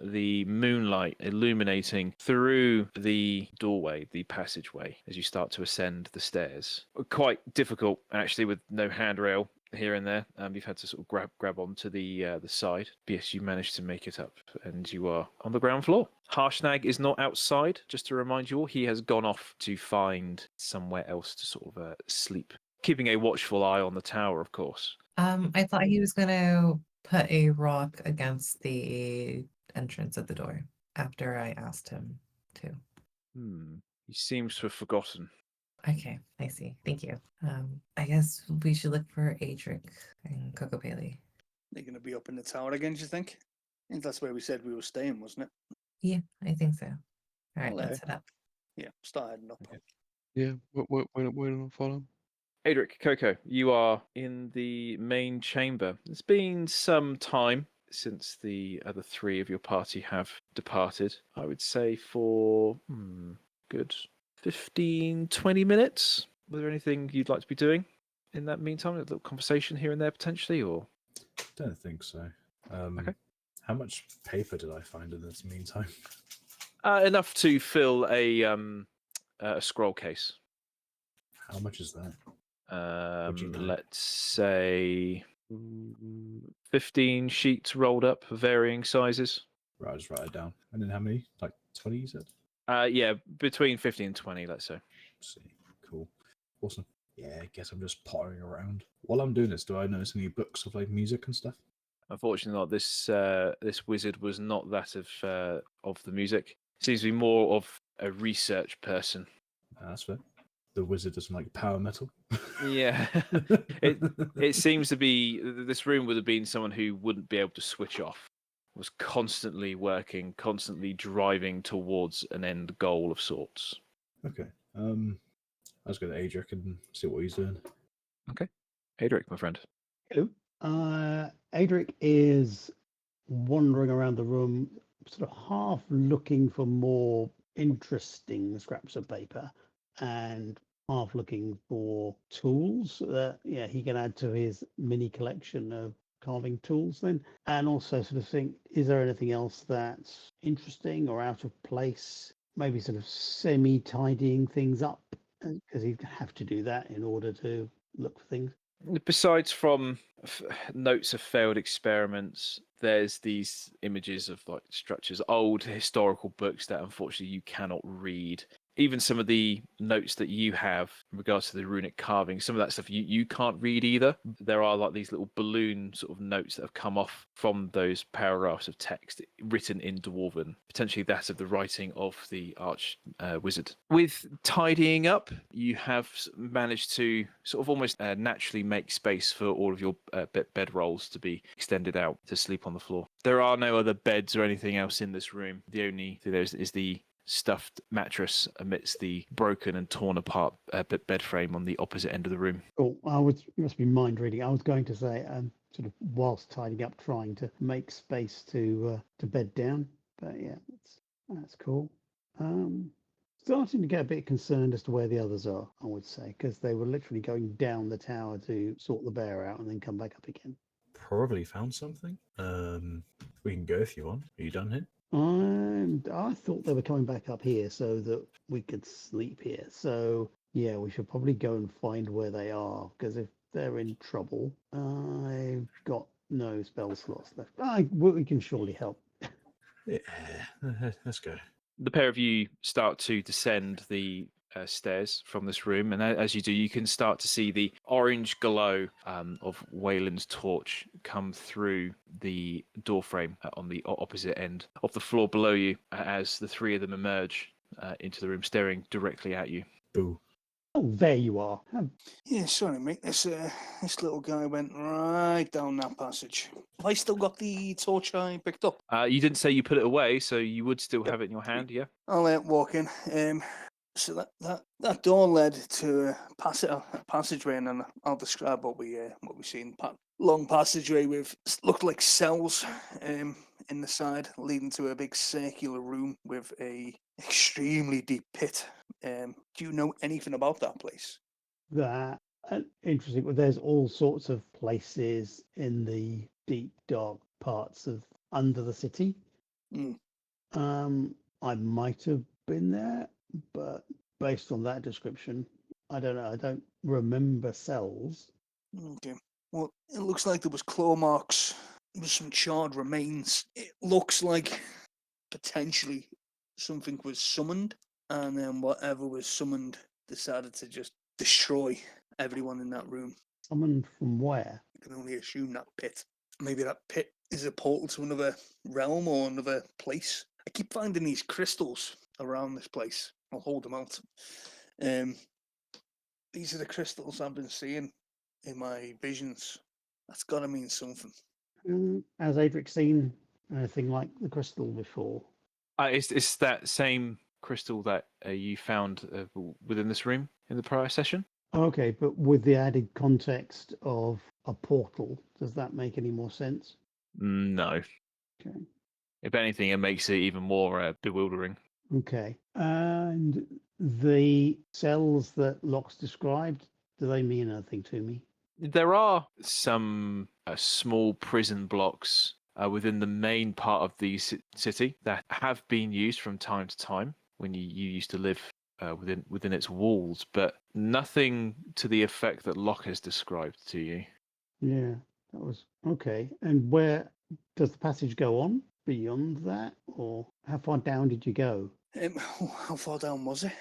the moonlight illuminating through the doorway, the passageway, as you start to ascend the stairs. Quite difficult, actually, with no handrail here and there. You've had to sort of grab onto the side. But yes, you managed to make it up, and you are on the ground floor. Harshnag is not outside, just to remind you all. He has gone off to find somewhere else to sort of sleep, keeping a watchful eye on the tower, of course. I thought he was gonna put a rock against the entrance at the door after I asked him to. He seems to have forgotten. Okay, I see. Thank you. I guess we should look for Adrick and Kokopelli. They're gonna be up in the tower again, do you think? I think that's where we said we were staying, wasn't it? Yeah, I think so. All right, Okay. let's head up. Yeah, start heading up. Okay. Yeah, we're not follow. Adrick, Coco, you are in the main chamber. It's been some time since the other three of your party have departed. I would say for good 15, 20 minutes. Was there anything you'd like to be doing in that meantime? A little conversation here and there potentially, or? Don't think so. Okay. How much paper did I find in this meantime? Enough to fill a scroll case. How much is that? Um, you know? let's say 15 sheets rolled up, varying sizes. Right, I'll just write it down. And then how many? Like 20, you said? Yeah, between 15 and 20, let's say. See. Cool. Awesome. Yeah, I guess I'm just pottering around. While I'm doing this, do I notice any books of like music and stuff? Unfortunately, not. This wizard was not that of the music. Seems to be more of a research person. That's fair. The wizard doesn't like power metal. Yeah, it seems to be. This room would have been someone who wouldn't be able to switch off. Was constantly working, constantly driving towards an end goal of sorts. Okay. Let's go to Adric and see what he's doing. Okay, Adric, my friend. Hello. Adric is wandering around the room, sort of half looking for more interesting scraps of paper and half looking for tools that he can add to his mini collection of carving tools then, and also sort of think, is there anything else that's interesting or out of place? Maybe sort of semi-tidying things up, because he'd have to do that in order to look for things. Besides from notes of failed experiments, there's these images of like structures, old historical books that unfortunately you cannot read even some of the notes that you have in regards to the runic carving, some of that stuff you can't read either. There are like these little balloon sort of notes that have come off from those paragraphs of text written in Dwarven, potentially that of the writing of the arch wizard. With tidying up, you have managed to sort of almost naturally make space for all of your bed rolls to be extended out to sleep on the floor. There are no other beds or anything else in this room. The only thing there is the stuffed mattress amidst the broken and torn apart bed frame on the opposite end of the room. Oh, you must be mind reading. I was going to say, sort of whilst tidying up, trying to make space to bed down. But yeah, that's cool. Starting to get a bit concerned as to where the others are, I would say, because they were literally going down the tower to sort the bear out and then come back up again. Probably found something. We can go if you want. Are you done here? And I thought they were coming back up here so that we could sleep here. So yeah, we should probably go and find where they are, because if they're in trouble, I've got no spell slots left. We can surely help. Yeah, let's go. The pair of you start to descend the stairs from this room, and as you do, you can start to see the orange glow of Weylin's torch come through the doorframe on the opposite end of the floor below you as the three of them emerge into the room, staring directly at you. Boo. Oh, there you are. Yeah, sorry, mate. This little guy went right down that passage. Have I still got the torch I picked up? You didn't say you put it away, so you would still Yep. have it in your hand, yeah? I'll walk in. So that door led to a passageway, and then I'll describe what we seen. Long passageway with looked like cells in the side, leading to a big circular room with a extremely deep pit. Do you know anything about that place? That interesting. Well, there's all sorts of places in the deep, dark parts of under the city. I might have been there, but based on that description, I don't know. I don't remember cells. Okay. Well, it looks like there was claw marks. There was some charred remains. It looks like potentially something was summoned, and then whatever was summoned decided to just destroy everyone in that room. Summoned from where? I can only assume that pit. Maybe that pit is a portal to another realm or another place. I keep finding these crystals around this place. I'll hold them out. These are the crystals I've been seeing in my visions. That's got to mean something. Has Adrick seen anything like the crystal before? It's that same crystal that you found within this room in the prior session. Okay, but with the added context of a portal, does that make any more sense? No. Okay. If anything, it makes it even more bewildering. Okay. And the cells that Loch's described, do they mean anything to me? There are some small prison blocks within the main part of the city that have been used from time to time when you used to live within its walls, but nothing to the effect that Loch has described to you. Yeah, that was okay. And where does the passage go on beyond that, or how far down did you go? How far down was it?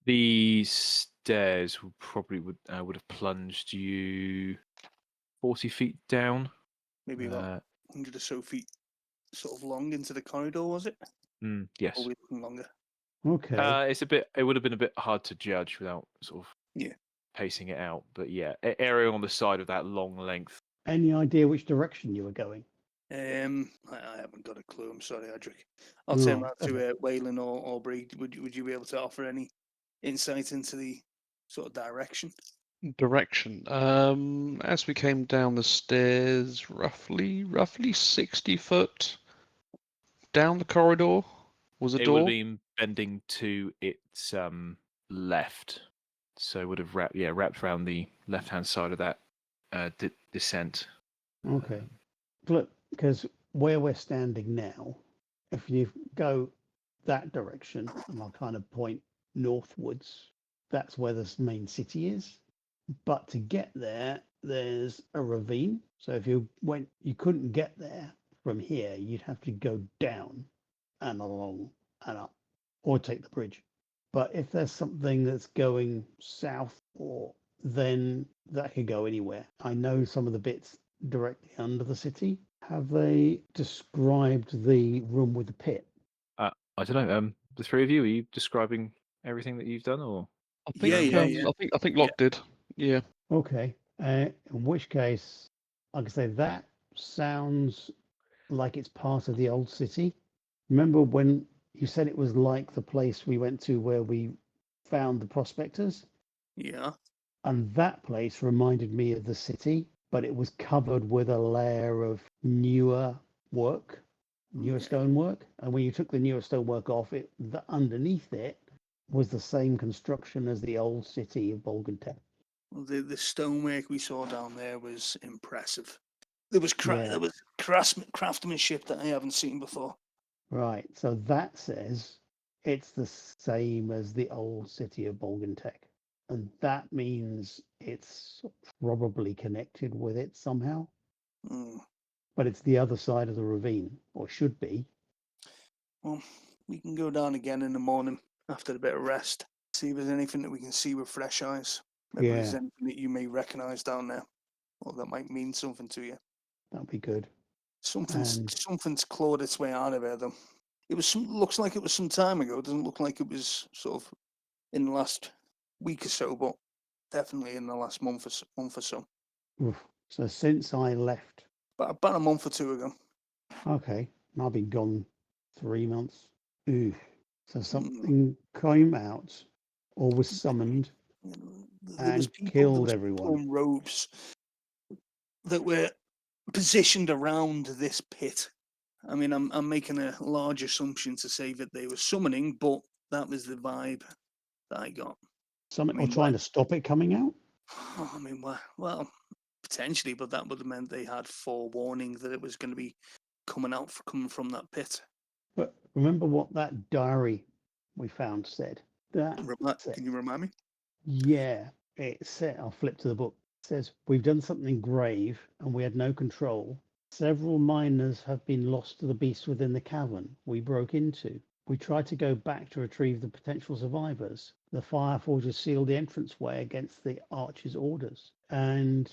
The stairs would have plunged you 40 feet down. Maybe about 100 or so feet, sort of long into the corridor, was it? Yes. Or looking longer. Okay. It would have been a bit hard to judge without sort of pacing it out, but yeah, area on the side of that long length. Any idea which direction you were going? I haven't got a clue. I'm sorry, Adrick. I'll turn that to Weylin or Bree. Would you be able to offer any insight into the sort of direction? As we came down the stairs, roughly 60 foot down the corridor was a door. It would have been bending to its left, so it would have wrapped around the left-hand side of that descent. Okay. Look, because where we're standing now, if you go that direction, and I'll kind of point northwards, that's where the main city is. But to get there, there's a ravine. So if you couldn't get there from here, you'd have to go down and along and up, or take the bridge. But if there's something that's going south, then that could go anywhere. I know some of the bits directly under the city. Have they described the room with the pit? I don't know. The three of you, are you describing everything that you've done, or? I think, Yeah. I think Loch did. Yeah. Okay. In which case, like I say, that sounds like it's part of the old city. Remember when you said it was like the place we went to where we found the prospectors? Yeah. And that place reminded me of the city, but it was covered with a layer of newer stonework. And when you took the newer stonework off, underneath it was the same construction as the old city of Bolgantek. Well, the stonework we saw down there was impressive. There was Yeah. craftsmanship that I haven't seen before. Right. So that says it's the same as the old city of Bolgantek. And that means it's probably connected with it somehow. Mm. But it's the other side of the ravine, or should be. Well, we can go down again in the morning after a bit of rest. See if there's anything that we can see with fresh eyes. Maybe there's Yeah. anything that you may recognise down there, or that might mean something to you. That'd be good. Something's clawed its way out of there, though. It was looks like it was some time ago. It doesn't look like it was sort of in the last week or so, but definitely in the last month or so. Oof. So since I left, But about a month or two ago. okay, I've been gone 3 months. Oof. So Mm. something came out or was summoned There was and people killed everyone. in robes that were positioned around this pit. I mean, I'm making a large assumption to say that they were summoning, but that was the vibe that I got. Something I mean, or trying to stop it coming out? I mean, well, potentially, but that would have meant they had forewarning that it was going to be coming from that pit. But remember what that diary we found said? Can you remind me? Yeah, it said, I'll flip to the book. It says, we've done something grave and we had no control. Several miners have been lost to the beast within the cavern we broke into. We tried to go back to retrieve the potential survivors. The Fireforgers sealed the entranceway against the Archer's orders. And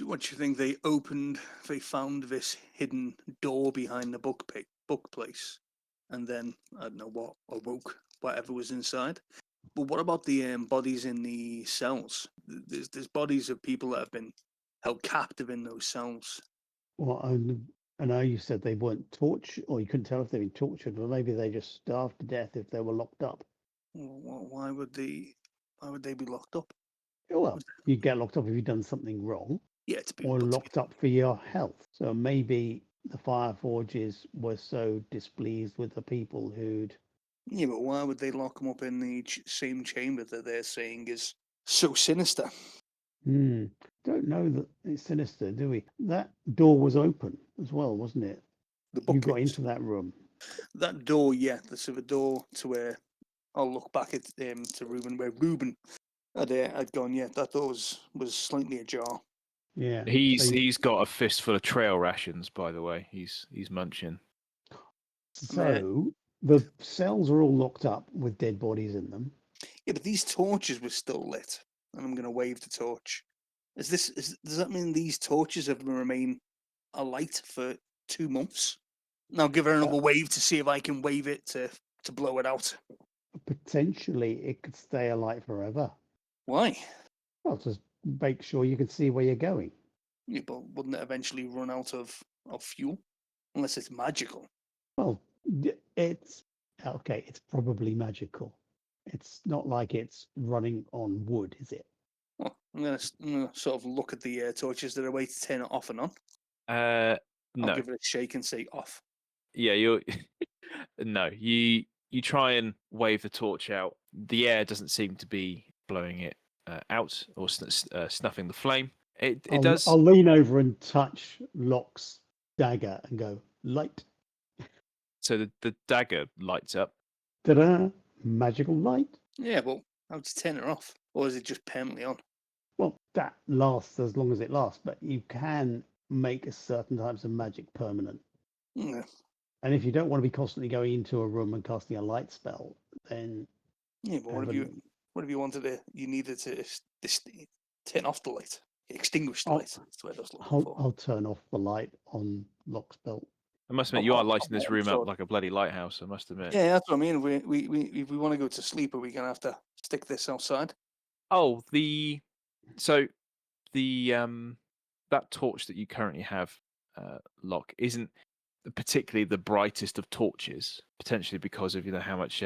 What do you think? They found this hidden door behind the book place, and then I don't know what awoke whatever was inside. But what about the bodies in the cells? There's bodies of people that have been held captive in those cells. well, I know you said they weren't tortured, or you couldn't tell if they've been tortured, or maybe they just starved to death if they were locked up. Why would they be locked up? Well, you get locked up if you've done something wrong, Yeah, to be or locked up for your health. So maybe the Fireforges were so displeased with the people who'd. Yeah, but why would they lock them up in the same chamber that they're saying is so sinister? Don't know that it's sinister, do we? That door was open as well, wasn't it? You got into that room. That door, yeah. So the door to where I'll look back at to Reuben, where Reuben had gone. Yeah, that door was slightly ajar. Yeah, he's got a fistful of trail rations, by the way. He's munching. So the cells are all locked up with dead bodies in them. Yeah, but these torches were still lit, and I'm going to wave the torch. Does that mean these torches have remained alight for 2 months? Now give her another wave to see if I can wave it to blow it out. Potentially, it could stay alight forever. Why? Well, just make sure you can see where you're going. Yeah, but wouldn't it eventually run out of fuel? Unless it's magical. Well, it's okay. It's probably magical. It's not like it's running on wood, is it? Well, I'm gonna sort of look at the torches. There a way to turn it off and on? No. I'll give it a shake and say off. Yeah, you're. No, you try and wave the torch out. The air doesn't seem to be blowing it out or snuffing the flame. It does. I'll lean over and touch Loch's dagger and go, light. So the dagger lights up. Ta-da! Magical light. Yeah, well, how to turn it off? Or is it just permanently on? Well, that lasts as long as it lasts, but you can make certain types of magic permanent. Yeah. And if you don't want to be constantly going into a room and casting a light spell, then Yeah, but what if you wanted to? You needed to turn off the light, extinguish the light. That's what I was looking for. I'll turn off the light on Loch's belt. I must admit, you are lighting this room up like a bloody lighthouse. I must admit. Yeah, that's what I mean. If we want to go to sleep, are we gonna have to stick this outside? Oh, that torch that you currently have, Loch, isn't particularly the brightest of torches. Potentially because of how much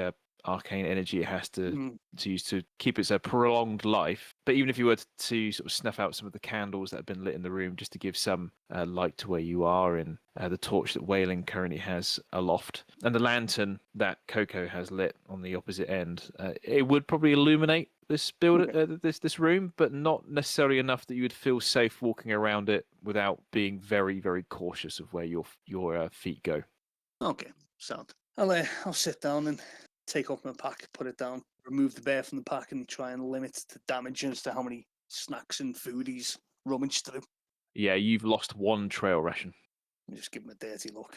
arcane energy it has to use to keep its prolonged life. But even if you were to sort of snuff out some of the candles that have been lit in the room, just to give some light to where you are, and the torch that Weylin currently has aloft, and the lantern that Coco has lit on the opposite end, it would probably illuminate this this room, but not necessarily enough that you would feel safe walking around it without being very, very cautious of where your feet go. Okay, sound. I'll sit down and take off my pack, put it down, remove the bear from the pack, and try and limit the damage as to how many snacks and food he's rummaged through. Yeah, you've lost one trail ration. Just give him a dirty look.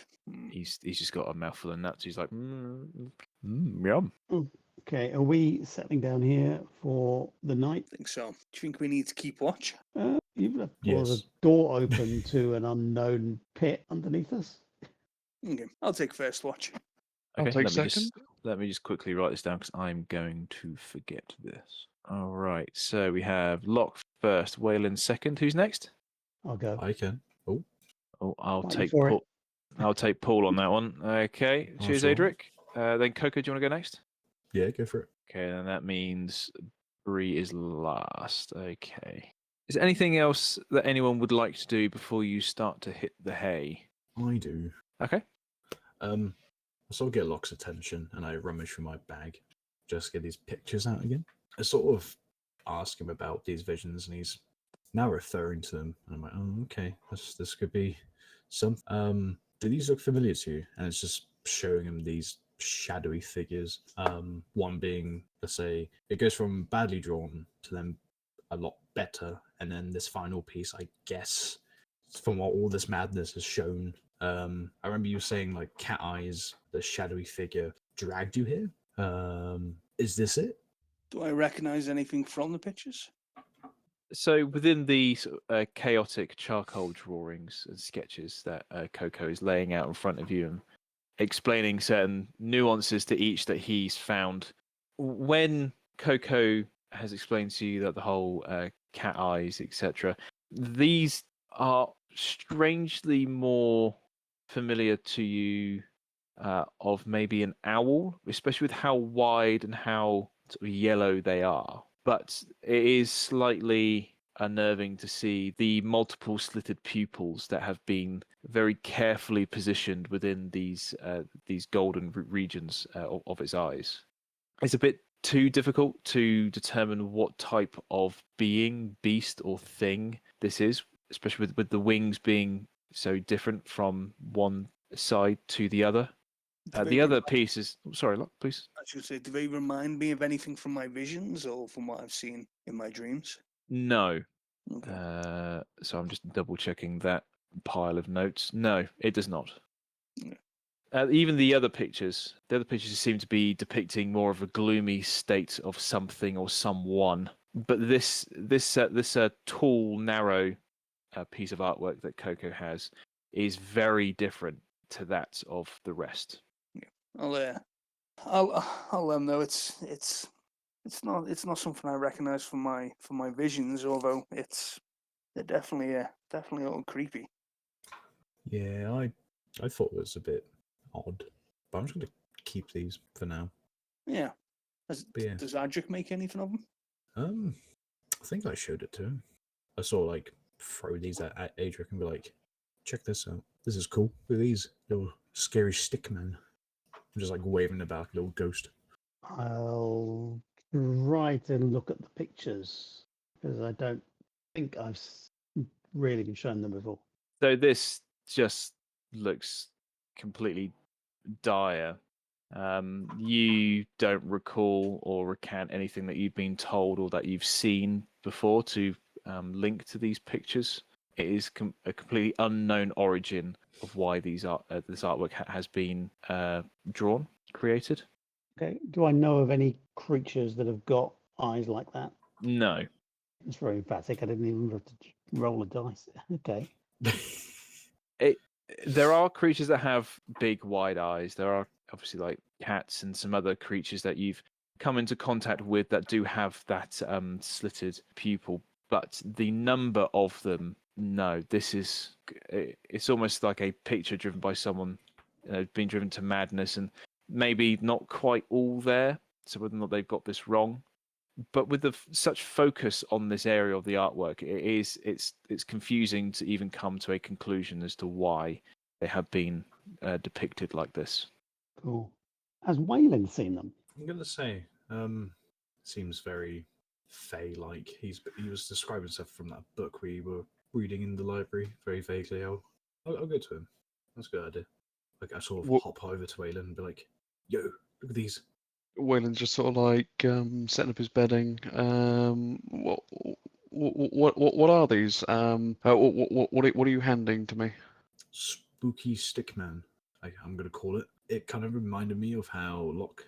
He's just got a mouthful of nuts. He's like, yum. Okay, are we settling down here for the night? I think so. Do you think we need to keep watch? You've left the door open to an unknown pit underneath us. Okay, I'll take first watch. Okay, I'll take second. Let me just quickly write this down because I'm going to forget this. All right, so we have Loch first, Weylin second. Who's next? I'll go. I can. I'll Fight take for Paul. I'll take Paul on that one. Okay, cheers, Awesome. Adrick. Then Coco, do you want to go next? Yeah, go for it. Okay, then that means Bree is last. Okay. Is there anything else that anyone would like to do before you start to hit the hay? I do. Okay. I sort of get Loch's attention and I rummage through my bag, just get these pictures out again. I sort of ask him about these visions and he's now referring to them. And I'm like, oh, okay, this could be some. Do these look familiar to you? And it's just showing him these shadowy figures. One being, let's say, it goes from badly drawn to then a lot better. And then this final piece, I guess, from what all this madness has shown, I remember you saying like cat eyes, the shadowy figure dragged you here. Is this it? Do I recognize anything from the pictures? So within the chaotic charcoal drawings and sketches that Coco is laying out in front of you and explaining certain nuances to each that he's found, when Coco has explained to you that the whole cat eyes, etc., these are strangely more familiar to you of maybe an owl, especially with how wide and how sort of yellow they are. But it is slightly unnerving to see the multiple slitted pupils that have been very carefully positioned within these golden regions of its eyes. It's a bit too difficult to determine what type of being, beast, or thing this is, especially with the wings being so different from one side to the other. The other piece is... Sorry, Loch, please. I should say, do they remind me of anything from my visions or from what I've seen in my dreams? No. Okay. So I'm just double-checking that pile of notes. No, it does not. Yeah. Even the other pictures seem to be depicting more of a gloomy state of something or someone. But this tall, narrow piece of artwork that Coco has is very different to that of the rest. I'll let them know it's not something I recognise from my visions, although they're definitely a little creepy. Yeah, I thought it was a bit odd, but I'm just going to keep these for now. Yeah. Does Adrick make anything of them? I think I showed it to him. I saw like throw these at Adrick and be like, check this out. This is cool. Look at these little scary stick men. I'm just like waving about like a little ghost. I'll try to look at the pictures because I don't think I've really been shown them before. So this just looks completely dire. You don't recall or recant anything that you've been told or that you've seen before to link to these pictures. It is a completely unknown origin of why this artwork has been created. Okay. Do I know of any creatures that have got eyes like that? No. It's very emphatic. I didn't even have to roll a dice. Okay. There are creatures that have big, wide eyes. There are obviously like cats and some other creatures that you've come into contact with that do have that slitted pupil. But the number of them, no. It's almost like a picture driven by someone being driven to madness, and maybe not quite all there. So whether or not they've got this wrong. But with such focus on this area of the artwork, it's confusing to even come to a conclusion as to why they have been depicted like this. Cool. Has Weylin seen them? I'm gonna say, seems very Fey-like. He was describing stuff from that book we were reading in the library very vaguely. I'll go to him. That's a good idea. Like I sort of hop over to Weylin and be like, "Yo, look at these." Wayland's just sort of like setting up his bedding. What are these? What are you handing to me? Spooky stickman, I'm going to call it. It kind of reminded me of how Loch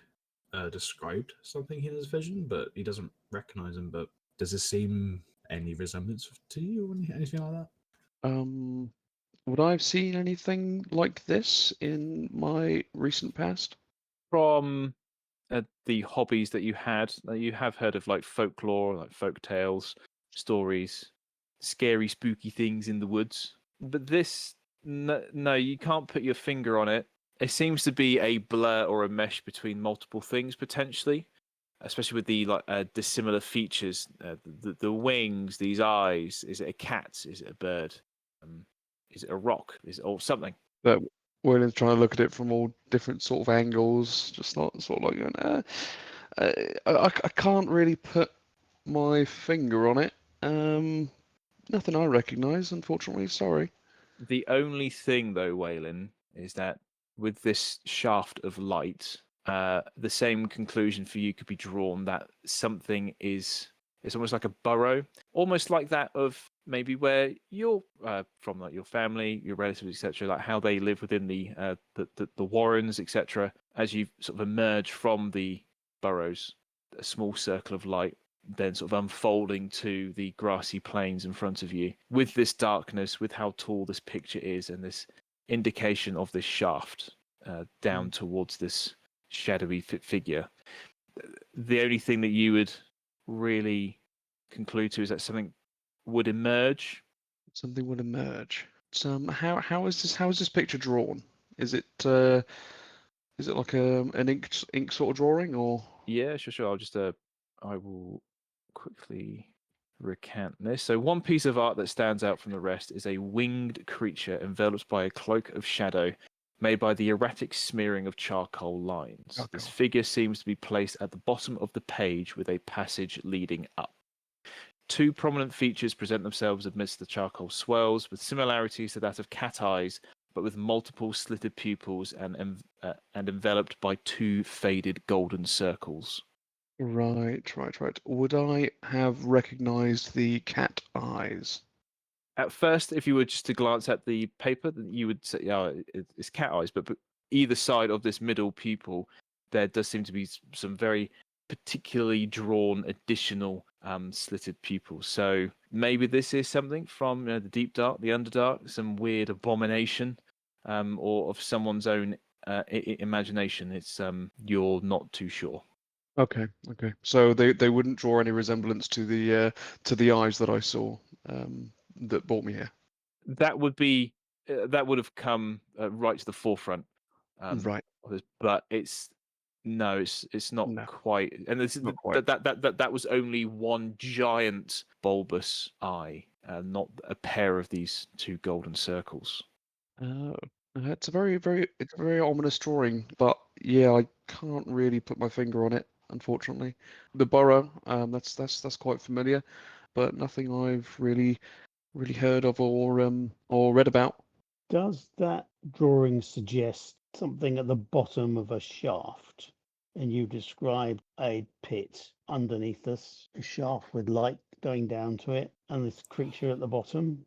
described something in his vision, but he doesn't recognize him. But does this seem any resemblance to you or anything like that? Would I have seen anything like this in my recent past? From the hobbies that you have heard of like folklore, like folk tales, stories, scary, spooky things in the woods. But this, no, you can't put your finger on it. It seems to be a blur or a mesh between multiple things potentially, especially with the like dissimilar features. The wings, these eyes. Is it a cat? Is it a bird? Is it a rock? Is it or something? That Wayland's trying to look at it from all different sort of angles, just not sort of like going, I can't really put my finger on it. Nothing I recognise, unfortunately. Sorry. The only thing, though, Weylin, is that with this shaft of light, the same conclusion for you could be drawn that something is. It's almost like a burrow, almost like that of maybe where you're from, like your family, your relatives, etc. Like how they live within the warrens, etc. As you sort of emerge from the burrows, a small circle of light then sort of unfolding to the grassy plains in front of you. With this darkness, with how tall this picture is, and this indication of this shaft down towards this shadowy figure, the only thing that you would really conclude to is that something would emerge. Something would emerge. How is this picture drawn? Is it like an ink sort of drawing, or? Yeah, sure. I will quickly recant this. So one piece of art that stands out from the rest is a winged creature enveloped by a cloak of shadow made by the erratic smearing of charcoal lines. Okay. This figure seems to be placed at the bottom of the page with a passage leading up. Two prominent features present themselves amidst the charcoal swirls, with similarities to that of cat eyes, but with multiple slitted pupils and enveloped by two faded golden circles. Right. Would I have recognised the cat eyes? At first, if you were just to glance at the paper, you would say, "Oh, it's cat eyes." But either side of this middle pupil, there does seem to be some very particularly drawn additional slitted pupils. So maybe this is something from the deep dark, the underdark, some weird abomination, or of someone's own imagination. It's you're not too sure. Okay. So they wouldn't draw any resemblance to the eyes that I saw that brought me here. That would have come right to the forefront. Right. But it's not No. quite. And Not quite. that was only one giant bulbous eye, not a pair of these two golden circles. It's a very ominous drawing, but yeah, I can't really put my finger on it, unfortunately. The burrow, that's quite familiar, but nothing I've really heard of or read about. Does that drawing suggest something at the bottom of a shaft? And you described a pit underneath us, a shaft with light going down to it, and this creature at the bottom.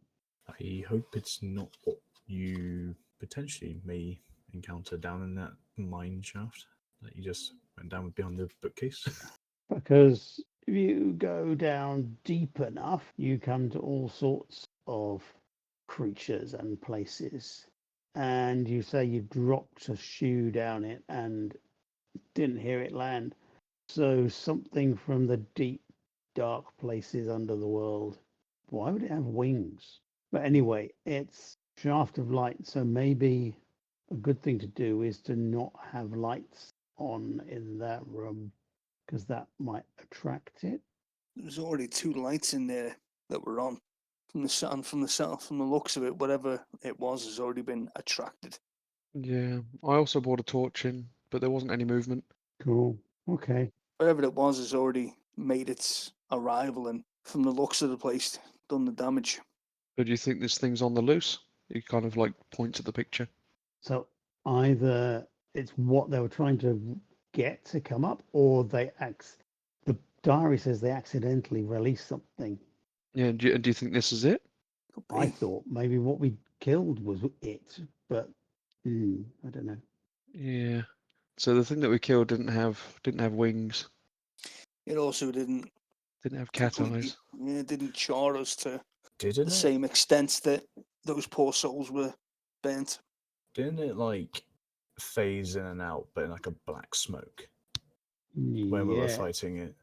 I hope it's not what you potentially may encounter down in that mine shaft that you just Went down beyond the bookcase. Because if you go down deep enough, you come to all sorts of creatures and places. And you say you dropped a shoe down it and didn't hear it land. So something from the deep, dark places under the world. Why would it have wings? But anyway, it's shaft of light, so maybe a good thing to do is to not have lights on in that room, because that might attract it. There's already 2 lights in there that were on. From the looks of it, whatever it was has already been attracted. Yeah, I also brought a torch in, but there wasn't any movement. Cool. Okay. Whatever it was has already made its arrival, and from the looks of the place, done the damage. But do you think this thing's on the loose? You kind of like point to the picture. So either it's what they were trying to get to come up, or the diary says they accidentally released something. Yeah, and do you think this is it? Could I be. thought maybe what we killed was it, but I don't know. Yeah. So the thing that we killed didn't have wings, It also didn't didn't have cat completely- eyes. Yeah, it didn't char us to Didn't the it? same extent that those poor souls were burnt. Didn't it like phase in and out, but in like a black smoke when we were Yeah, fighting it?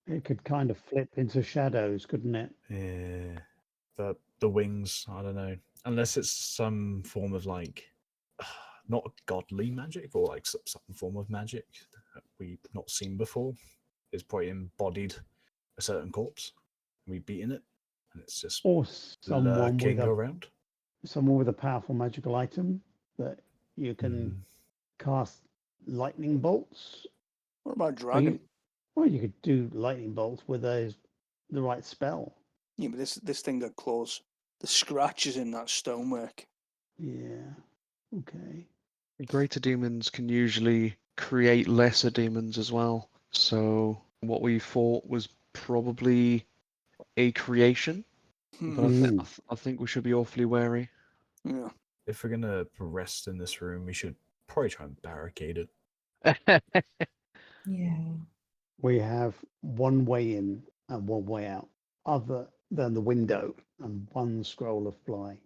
it could kind of flip into shadows, couldn't it? Yeah. But the wings, I don't know. Unless it's some form of like not godly magic or like some form of magic that we've not seen before. It's probably embodied a certain corpse. And we've beaten it, and it's just Or someone lurking with around. a powerful magical item that you can cast lightning bolts. What about Or dragon? you could do lightning bolts with the right spell. Yeah, but this thing got claws. The scratches in that stonework. Yeah. Okay. Greater demons can usually create lesser demons as well. So what we thought was probably a creation, but I think we should be awfully wary. Yeah. If we're gonna rest in this room, we should probably try and barricade it. Yeah. We have one way in and one way out, other than the window, and one scroll of fly.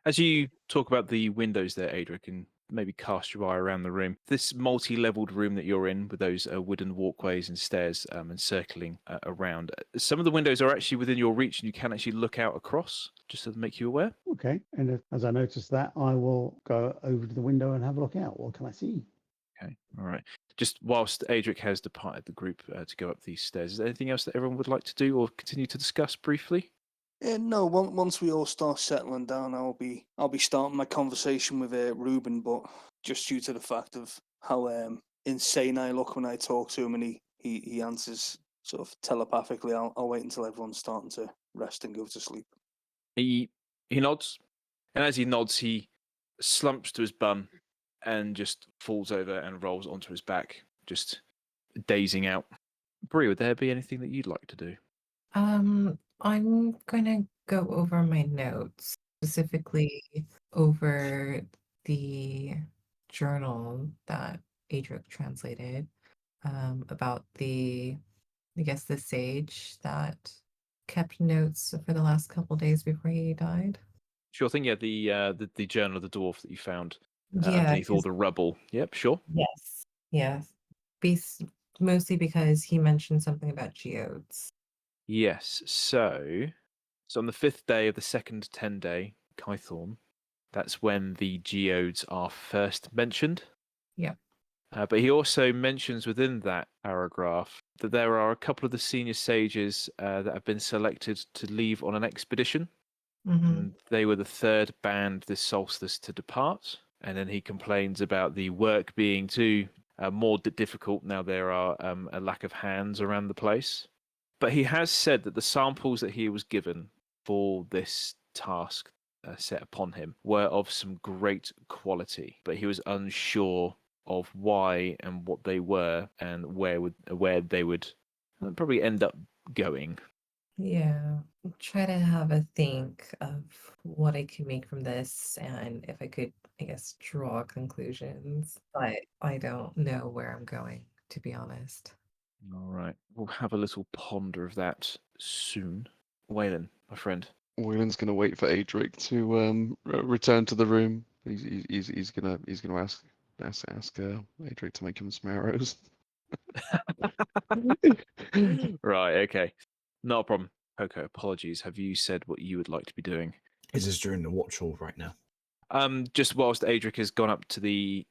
As you talk about the windows there, Adrick, and maybe cast your eye around the room, this multi-leveled room that you're in with those wooden walkways and stairs and circling around, some of the windows are actually within your reach and you can actually look out across, just to make you aware. Okay, and as I notice that, I will go over to the window and have a look out. What can I see? Okay, all right. Just whilst Adrick has departed the group to go up these stairs, is there anything else that everyone would like to do or continue to discuss briefly? No, once we all start settling down, I'll be starting my conversation with Ruben, but just due to the fact of how insane I look when I talk to him, and he answers sort of telepathically, I'll wait until everyone's starting to rest and go to sleep. He nods, and as he nods, he slumps to his bum and just falls over and rolls onto his back, just dazing out. Bree, would there be anything that you'd like to do? I'm gonna go over my notes, specifically over the journal that Adric translated, about the sage that kept notes for the last couple days before he died. Sure thing. Yeah, the journal of the dwarf that you found Yeah, underneath all the rubble. Yep, sure. yes. Mostly because he mentioned something about geodes. Yes. So on the 5th day of the second 10-day Kythorn, that's when the geodes are first mentioned. Yeah. But he also mentions within that paragraph that there are a couple of the senior sages that have been selected to leave on an expedition. And they were the third band this solstice to depart. And then he complains about the work being too more difficult now there are a lack of hands around the place. But he has said that the samples that he was given for this task set upon him were of some great quality, but he was unsure of why and what they were and where they would probably end up going. Yeah, try to have a think of what I could make from this and if I could, I guess, draw conclusions, but I don't know where I'm going. to be honest. All right. We'll have a little ponder of that soon. Weylin, my friend. Wayland's going to wait for Adrick to return to the room. He's gonna ask Adrick to make him some arrows. Right, okay. Not a problem. Coco, apologies. Have you said what you would like to be doing? Is this during the watch hall right now? Just whilst Adrick has gone up to the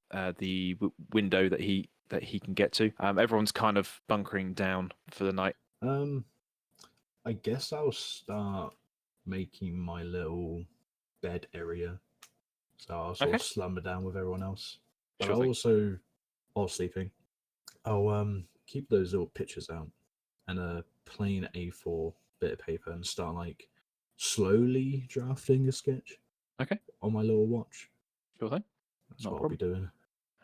window that he can get to. Everyone's kind of bunkering down for the night. I guess I'll start making my little bed area. So I'll sort of slumber down with everyone else. But I'll also, while sleeping, I'll keep those little pictures out and a plain A4 bit of paper and start like slowly drafting a sketch. Okay. On my little watch. Sure thing. That's what I'll be doing.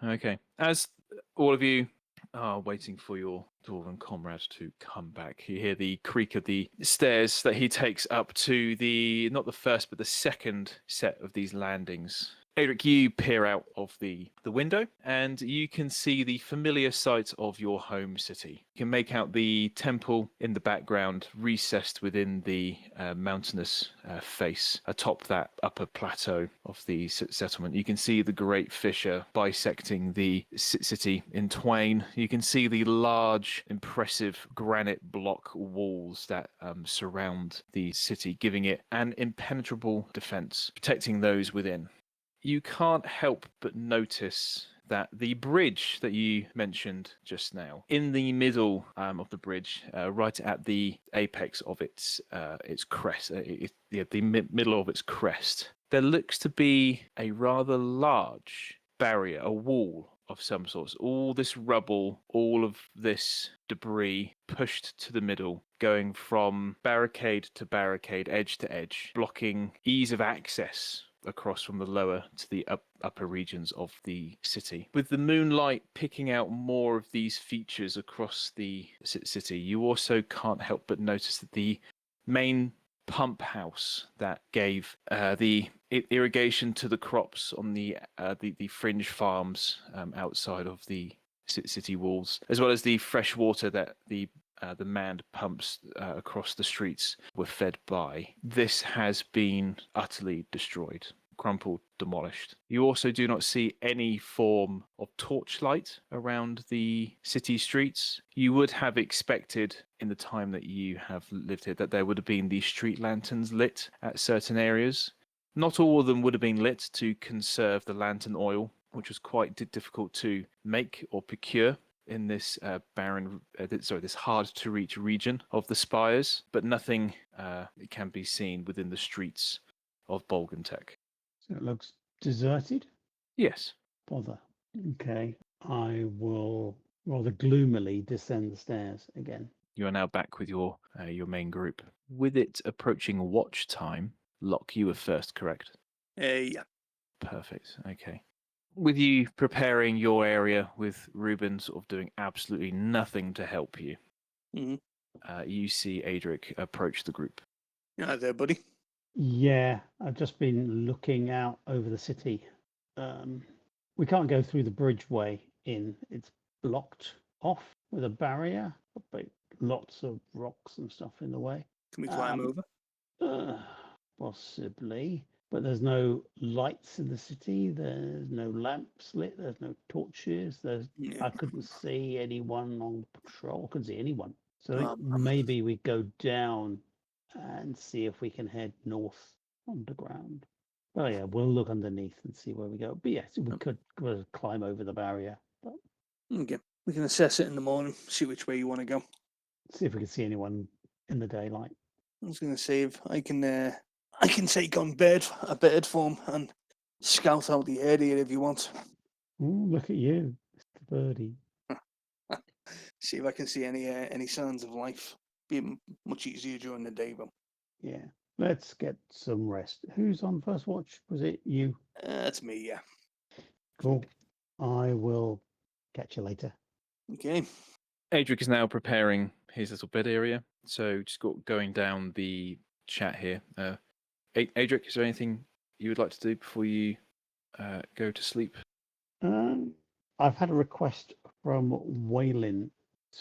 Okay. As all of you are waiting for your dwarven comrade to come back, you hear the creak of the stairs that he takes up to not the first, but the second set of these landings. Adrick, you peer out of the window and you can see the familiar sight of your home city. You can make out the temple in the background, recessed within the mountainous face atop that upper plateau of the settlement. You can see the great fissure bisecting the city in twain. You can see the large, impressive granite block walls that surround the city, giving it an impenetrable defense, protecting those within. You can't help but notice that the bridge that you mentioned just now, in the middle of the bridge, right at the apex of its crest, the middle of its crest, there looks to be a rather large barrier, a wall of some sort. All this rubble, all of this debris pushed to the middle, going from barricade to barricade, edge to edge, blocking ease of access across from the lower to the upper regions of the city. With the moonlight picking out more of these features across the city, you also can't help but notice that the main pump house that gave the irrigation to the crops on the fringe farms outside of the city walls, as well as the fresh water that the manned pumps across the streets were fed by. This has been utterly destroyed, crumpled, demolished. You also do not see any form of torchlight around the city streets. You would have expected in the time that you have lived here that there would have been these street lanterns lit at certain areas. Not all of them would have been lit to conserve the lantern oil, which was quite difficult to make or procure in this this hard to reach region of the spires, but nothing can be seen within the streets of Bolgantek. So it looks deserted? Yes. Bother. Okay. I will rather gloomily descend the stairs again. You are now back with your main group. With it approaching watch time, Loch, you were first, correct? Yeah. Perfect. Okay. With you preparing your area, with Ruben sort of doing absolutely nothing to help you, you see Adrick approach the group. Hi there, buddy. Yeah, I've just been looking out over the city. We can't go through the bridgeway in. It's blocked off with a barrier, but lots of rocks and stuff in the way. Can we climb over? Possibly. But there's no lights in the city. There's no lamps lit. There's no torches. I couldn't see anyone on patrol. I couldn't see anyone. So maybe we go down and see if we can head north underground. Oh yeah, we'll look underneath and see where we go. But yes, we could climb over the barrier. But Okay, we can assess it in the morning. See which way you want to go. See if we can see anyone in the daylight. I was going to say if I can take on a bird form and scout out the area if you want. Ooh, look at you, Mr. Birdie. See if I can see any signs of life. Be much easier during the day, though. Yeah, let's get some rest. Who's on first watch? Was it you? That's me, yeah. Cool. I will catch you later. Okay. Adrick is now preparing his little bed area. So just going down the chat here. Adrick, is there anything you would like to do before you go to sleep? I've had a request from Weylin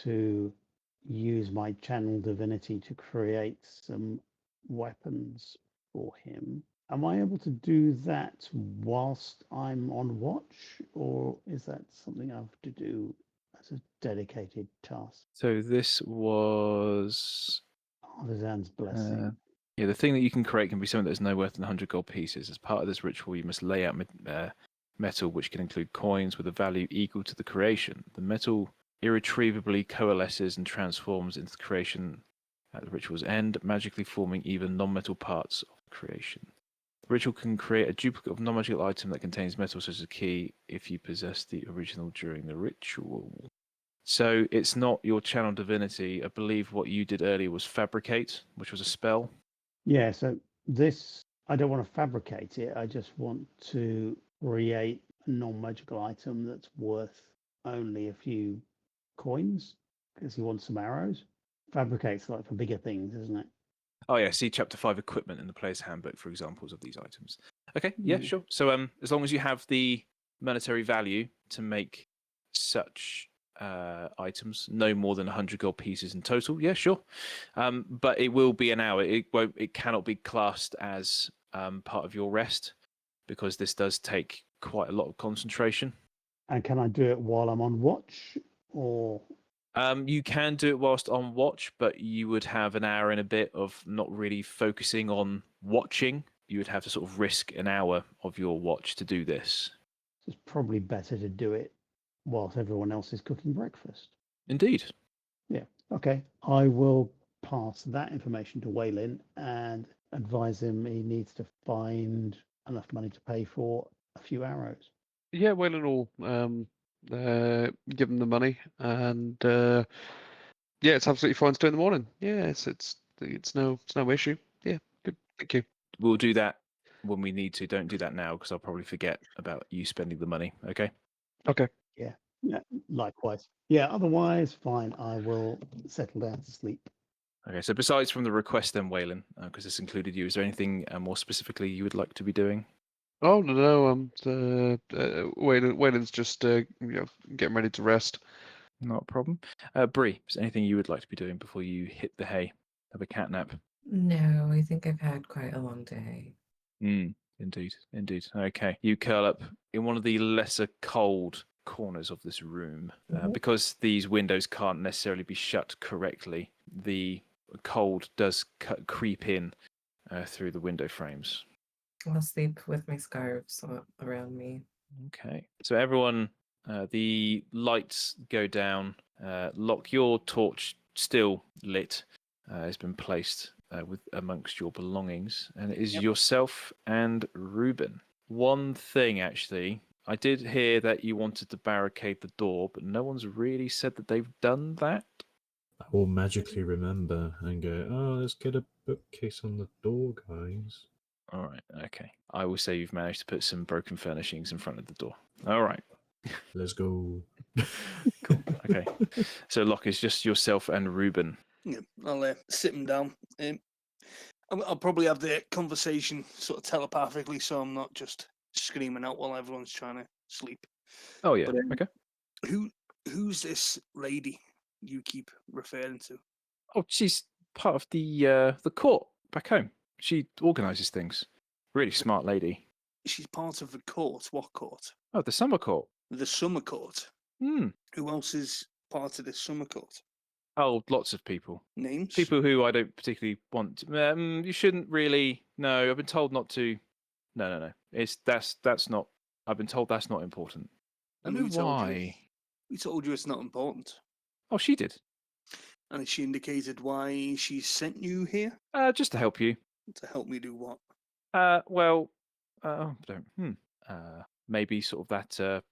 to use my channel divinity to create some weapons for him. Am I able to do that whilst I'm on watch, or is that something I have to do as a dedicated task? So this was Artisan's blessing. yeah. The thing that you can create can be something that is no worth than 100 gold pieces. As part of this ritual, you must lay out metal, which can include coins with a value equal to the creation. The metal irretrievably coalesces and transforms into the creation at the ritual's end, magically forming even non-metal parts of the creation. The ritual can create a duplicate of non-magical item that contains metal, such as a key, if you possess the original during the ritual. So it's not your channel divinity. I believe what you did earlier was fabricate, which was a spell. Yeah, so this, I don't want to fabricate it. I just want to create a non-magical item that's worth only a few coins because he wants some arrows. Fabricate's like for bigger things, isn't it? Oh yeah, see chapter 5 equipment in the player's handbook for examples of these items. Okay, yeah, sure. So as long as you have the monetary value to make such items, no more than 100 gold pieces in total, yeah, sure. But it will be an hour. It cannot be classed as part of your rest because this does take quite a lot of concentration. And can I do it while I'm on watch, or? You can do it whilst on watch, but you would have an hour and a bit of not really focusing on watching. You would have to sort of risk an hour of your watch to do this. It's probably better to do it whilst everyone else is cooking breakfast. Indeed. Yeah. Okay. I will pass that information to Weylin and advise him he needs to find enough money to pay for a few arrows. Yeah, Waylon will give him the money, and yeah, it's absolutely fine to do in the morning. Yeah, it's no issue. Yeah, good. Thank you. We'll do that when we need to. Don't do that now because I'll probably forget about you spending the money. Okay. Okay. Yeah. Yeah. Likewise. Yeah. Otherwise, fine. I will settle down to sleep. Okay. So besides from the request, then Weylin, because this included you, is there anything more specifically you would like to be doing? Oh no, Waylon's just getting ready to rest. Not a problem. Bree, is there anything you would like to be doing before you hit the hay? Have a cat nap? No, I think I've had quite a long day. Indeed. Okay. You curl up in one of the lesser cold corners of this room. Because these windows can't necessarily be shut correctly, the cold does creep in through the window frames. I'll sleep with my scarves around me. Okay. So everyone, the lights go down. Loch, your torch still lit has been placed with amongst your belongings, and it is yourself and Reuben. One thing, actually, I did hear that you wanted to barricade the door, but no one's really said that they've done that. I will magically remember and go, oh, let's get a bookcase on the door, guys. All right, okay. I will say you've managed to put some broken furnishings in front of the door. All right. Let's go. Cool. Okay. So, Loch, is just yourself and Reuben. Yeah, I'll sit him down. I'll probably have the conversation sort of telepathically, so I'm not just screaming out while everyone's trying to sleep. Oh, yeah. But, okay. Who's this lady you keep referring to? Oh, she's part of the court back home. She organises things. Really smart lady. She's part of the court. What court? Oh, the summer court. The summer court. Hmm. Who else is part of this summer court? Oh, lots of people. Names? People who I don't particularly want. You shouldn't really. No, I've been told not to. No. That's not. I've been told that's not important. And I know why. Who told you it's not important? Oh, she did. And has she indicated why she sent you here? Just to help you. To help me do what? Maybe sort of that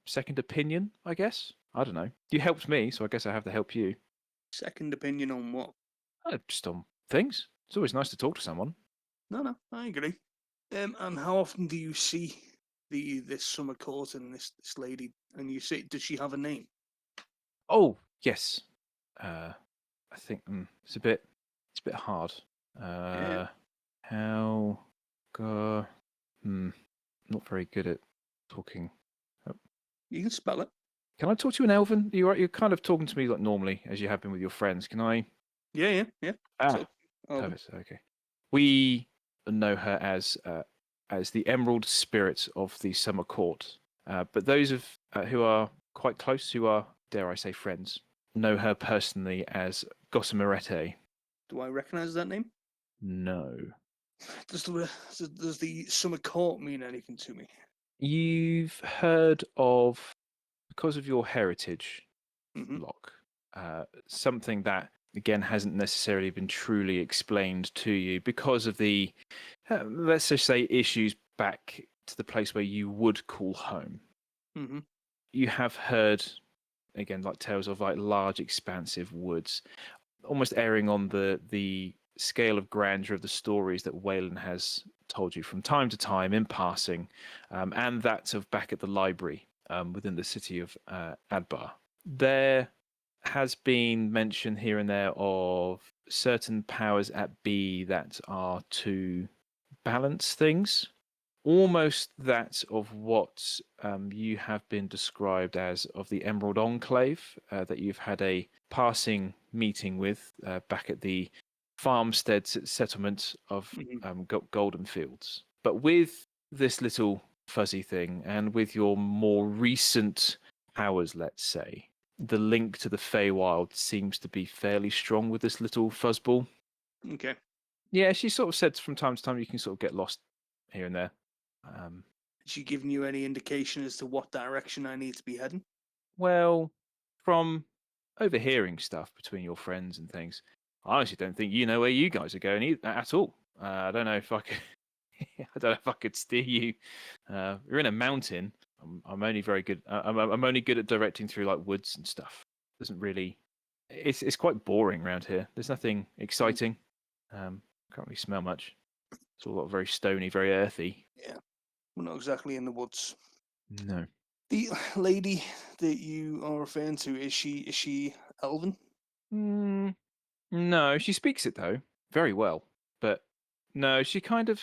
second opinion, I guess. I don't know. You helped me, so I guess I have to help you. Second opinion on what? Just on things. It's always nice to talk to someone. No, I agree. And how often do you see this summer court and this lady? And you say, does she have a name? Oh, yes. I think it's a bit hard. Not very good at talking. You can spell it. Can I talk to you in Elven? You're kind of talking to me like normally, as you have been with your friends. Can I? Yeah. Ah, perfect. Okay. We know her as the Emerald Spirit of the Summer Court. But those of who are quite close, who are, dare I say, friends, know her personally as Gossamerete. Do I recognise that name? No. Does the Summer Court mean anything to me? You've heard of, because of your heritage, Mm-hmm. Loch, something that, again, hasn't necessarily been truly explained to you because of the, let's just say, issues back to the place where you would call home. Mm-hmm. You have heard, again, like tales of like large, expansive woods, almost erring on the scale of grandeur of the stories that Weylin has told you from time to time in passing, and that of back at the library within the city of Adbar. There has been mention here and there of certain powers at B that are to balance things, almost that of what you have been described as of the Emerald Enclave that you've had a passing meeting with back at the farmstead settlement of Golden Fields. But with this little fuzzy thing, and with your more recent powers, let's say, the link to the Feywild seems to be fairly strong with this little fuzzball. Okay. Yeah, she sort of said from time to time you can sort of get lost here and there. Has she given you any indication as to what direction I need to be heading? Well, from overhearing stuff between your friends and things, I honestly don't think you know where you guys are going at all. I don't know if I could. I don't know if I could steer you. You're in a mountain. I'm only very good. I'm only good at directing through like woods and stuff. Doesn't really. It's quite boring around here. There's nothing exciting. Can't really smell much. It's all very stony, very earthy. Yeah, we're not exactly in the woods. No. The lady that you are referring to, is she Elven? No, she speaks it though very well. But no, she kind of.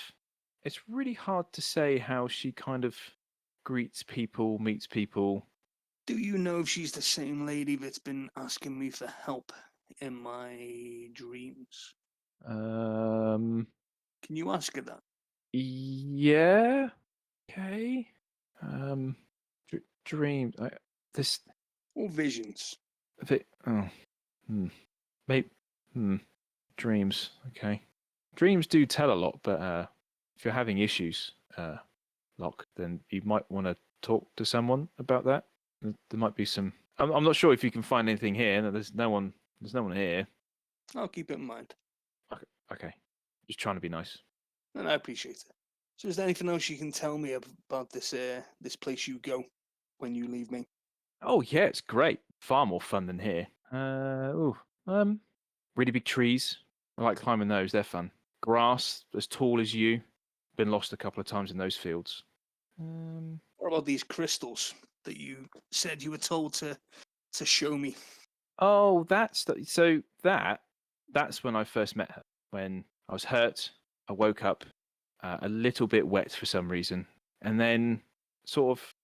It's really hard to say how she kind of greets people, meets people. Do you know if she's the same lady that's been asking me for help in my dreams? Um. Can you ask her that? Yeah. Okay. Dreams. This. Or visions? Oh. Maybe. Dreams. Okay. Dreams do tell a lot, but if you're having issues, Loch, then you might want to talk to someone about that. There might be some. I'm not sure if you can find anything here. There's no one. There's no one here. I'll keep it in mind. Okay. Just trying to be nice. And I appreciate it. So is there anything else you can tell me about this place you go when you leave me? Oh yeah, it's great. Far more fun than here. Really big trees. I like climbing those. They're fun. Grass as tall as you. Been lost a couple of times in those fields. What about these crystals that you said you were told to show me? Oh, that's when I first met her. When I was hurt, I woke up a little bit wet for some reason, and then sort of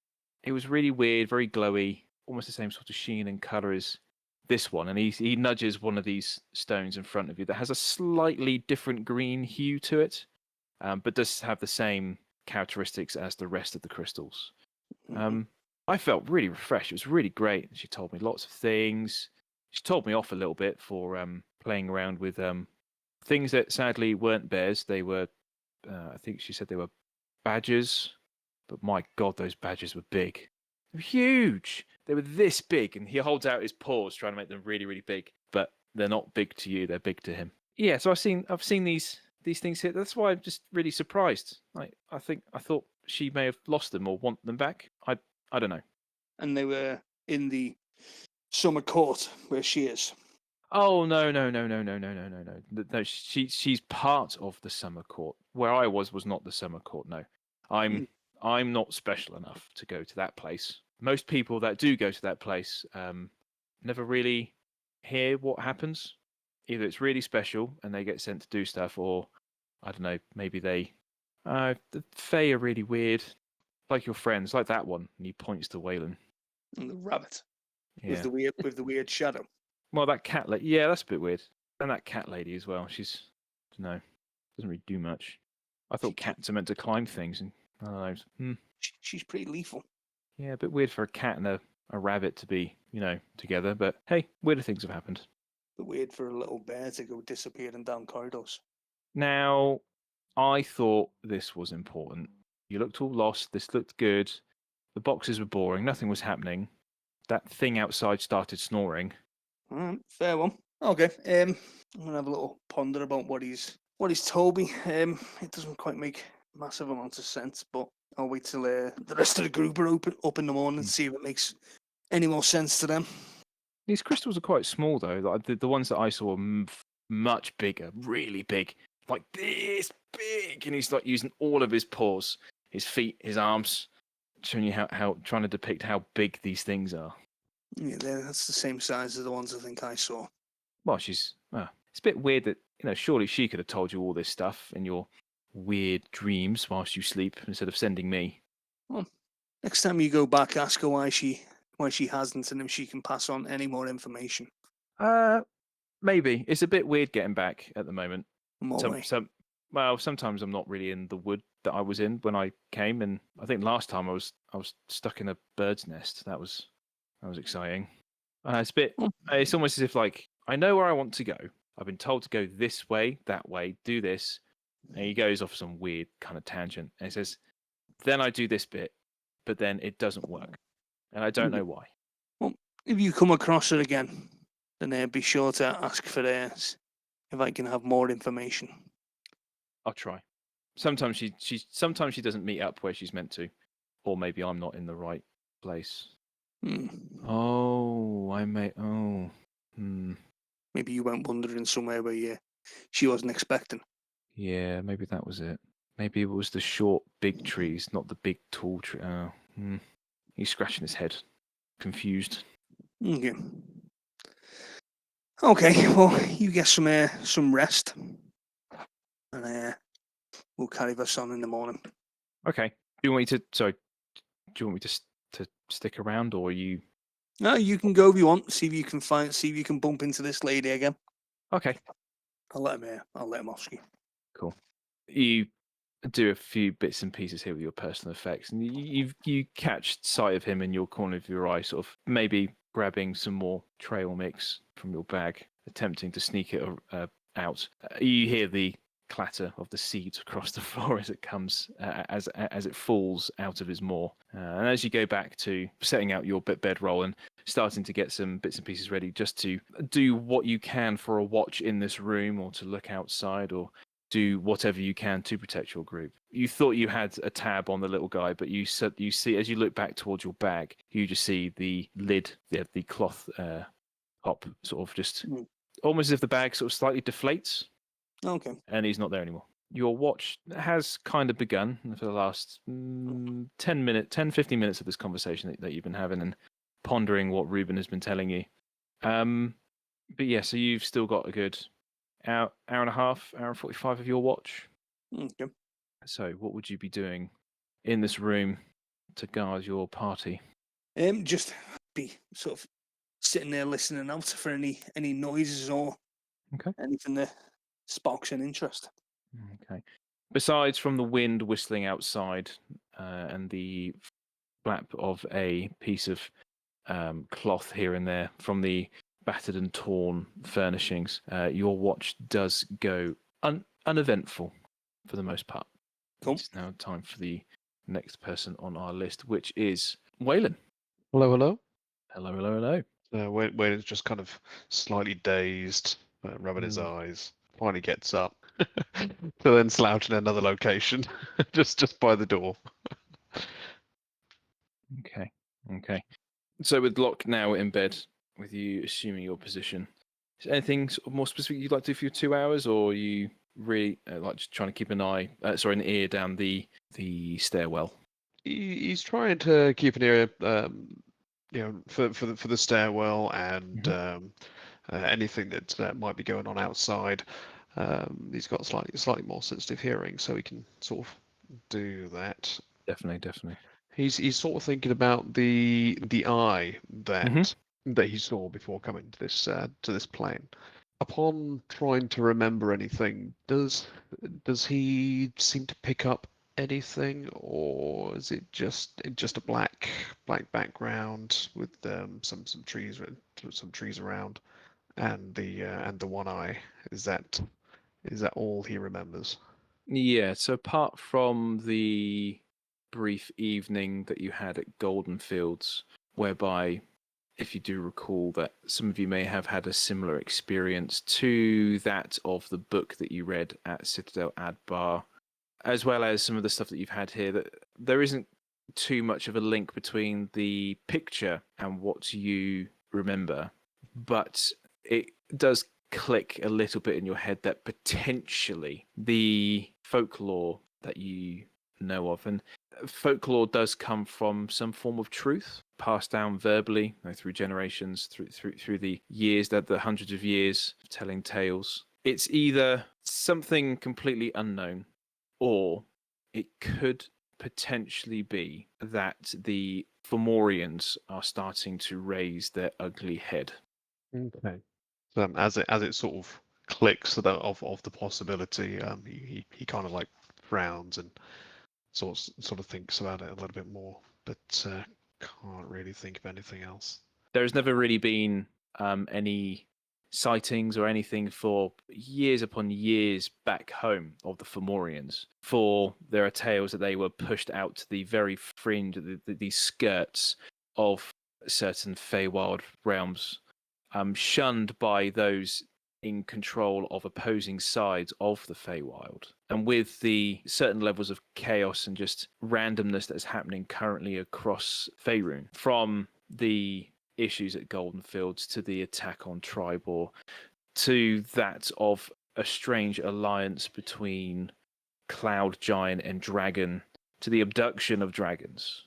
it was really weird, very glowy, almost the same sort of sheen and color as this one. And he nudges one of these stones in front of you that has a slightly different green hue to it, but does have the same characteristics as the rest of the crystals. I felt really refreshed. It was really great. She told me lots of things. She told me off a little bit for playing around with things that sadly weren't bears. They were, I think she said they were badgers. But my God, those badgers were big. They were huge. They were this big. And he holds out his paws trying to make them really, really big. But they're not big to you. They're big to him. Yeah, so I've seen these things here. That's why I'm just really surprised. I thought she may have lost them or want them back. I don't know. And they were in the summer court where she is. Oh no. No, she's part of the summer court. Where I was not the summer court. No. I'm not special enough to go to that place. Most people that do go to that place never really hear what happens. Either it's really special and they get sent to do stuff, or I don't know, maybe the Fae are really weird. Like your friends, like that one. And he points to Weylin. And the rabbit Yeah. with the weird shadow. Well, that cat lady. Yeah, that's a bit weird. And that cat lady as well. She's, I don't know, doesn't really do much. I thought cats are meant to climb things, and I don't know. She's pretty lethal. Yeah, a bit weird for a cat and a rabbit to be, together. But hey, weirder things have happened. But weird for a little bear to go disappearing down corridors. Now, I thought this was important. You looked all lost. This looked good. The boxes were boring. Nothing was happening. That thing outside started snoring. All right, fair one. Okay, I'm gonna have a little ponder about what he's told me. It doesn't quite make massive amounts of sense, but I'll wait till the rest of the group are up in the morning and see if it makes any more sense to them. These crystals are quite small, though. The ones that I saw were much bigger, really big, like this big. And he's like using all of his paws, his feet, his arms, showing you how trying to depict how big these things are. Yeah, that's the same size as the ones I think I saw. Well, it's a bit weird that, surely she could have told you all this stuff in your weird dreams whilst you sleep instead of sending me. Well, next time you go back, ask her why she hasn't, and if she can pass on any more information. Maybe. It's a bit weird getting back at the moment. Well, sometimes I'm not really in the wood that I was in when I came, and I think last time I was stuck in a bird's nest. That was exciting. It's almost as if, like, I know where I want to go. I've been told to go this way, that way, do this. And he goes off some weird kind of tangent. And he says, then I do this bit, but then it doesn't work. And I don't know why. Well, if you come across her again, then be sure to ask for theirs if I can have more information. I'll try. Sometimes she doesn't meet up where she's meant to. Or maybe I'm not in the right place. Oh, I may. Oh. Maybe you went wandering somewhere where she wasn't expecting. Yeah, maybe that was it. Maybe it was the short, big trees, not the big, tall tree. Oh. He's scratching his head, confused. Okay, well, you get some rest, and we'll carry this on in the morning. Okay. Do you want me to stick around, or are you? No, you can go if you want. See if you can bump into this lady again. Okay. I'll let him off ski. Cool. You do a few bits and pieces here with your personal effects, and you catch sight of him in your corner of your eye, sort of maybe grabbing some more trail mix from your bag, attempting to sneak it out. You hear the clatter of the seeds across the floor as it comes, as it falls out of his maw. And as you go back to setting out your bedroll and starting to get some bits and pieces ready, just to do what you can for a watch in this room, or to look outside, or do whatever you can to protect your group. You thought you had a tab on the little guy, but you see, as you look back towards your bag, you just see the lid, the cloth top, sort of just almost as if the bag sort of slightly deflates. Okay. And he's not there anymore. Your watch has kind of begun for the last 10, 15 minutes of this conversation that you've been having and pondering what Ruben has been telling you. But yeah, so you've still got a good hour and a half, hour and 45 of your watch. Okay. So what would you be doing in this room to guard your party? Just be sort of sitting there listening out for any noises or anything that sparks an interest. Okay. Besides from the wind whistling outside and the flap of a piece of cloth here and there from the battered and torn furnishings, your watch does go uneventful for the most part. Cool. It's now time for the next person on our list, which is Weylin. Hello, hello. Hello, hello, hello. Wayland's just kind of slightly dazed, rubbing his eyes. Finally gets up, to then slouch in another location, just by the door. Okay. So with Loch now in bed, with you assuming your position, is there anything sort of more specific you'd like to do for your 2 hours, or are you really like just trying to keep an ear down the stairwell? He's trying to keep an ear, for the stairwell and anything that might be going on outside. He's got slightly more sensitive hearing, so he can sort of do that. Definitely. He's sort of thinking about the eye that Mm-hmm. that he saw before coming to this plane. Upon trying to remember anything, does he seem to pick up anything, or is it just a black background with some trees around, and the one eye? Is that all he remembers? Yeah, so apart from the brief evening that you had at Golden Fields, whereby, if you do recall, that some of you may have had a similar experience to that of the book that you read at Citadel Adbar, as well as some of the stuff that you've had here, that there isn't too much of a link between the picture and what you remember, but it does click a little bit in your head that potentially the folklore that you know of, and folklore does come from some form of truth passed down verbally, through generations, through the years, that the hundreds of years of telling tales. It's either something completely unknown, or it could potentially be that the Fomorians are starting to raise their ugly head. Okay. So as it sort of clicks of the possibility, he kind of like frowns and sort of thinks about it a little bit more, but can't really think of anything else. There's never really been any sightings or anything for years upon years back home of the Fomorians. For there are tales that they were pushed out to the very fringe, the skirts of certain Feywild realms, shunned by those in control of opposing sides of the Feywild. And with the certain levels of chaos and just randomness that is happening currently across Faerun, from the issues at Golden Fields to the attack on Tribor, to that of a strange alliance between Cloud Giant and Dragon, to the abduction of dragons,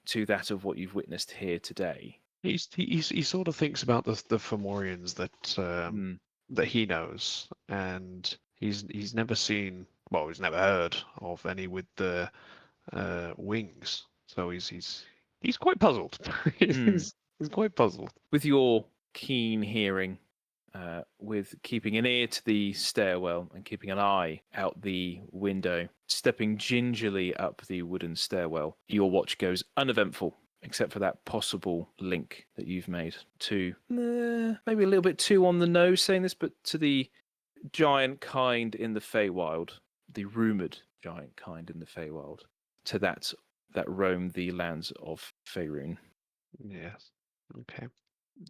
to that of what you've witnessed here today. He sort of thinks about the Fomorians that he knows, and he's never seen, well, he's never heard of any with the wings. So he's quite puzzled. He's quite puzzled. With your keen hearing, with keeping an ear to the stairwell and keeping an eye out the window, stepping gingerly up the wooden stairwell, your watch goes uneventful, except for that possible link that you've made to, maybe a little bit too on the nose saying this, but to the giant kind in the Feywild, the rumoured giant kind in the Feywild, to that roam the lands of Faerun. Yes. Okay.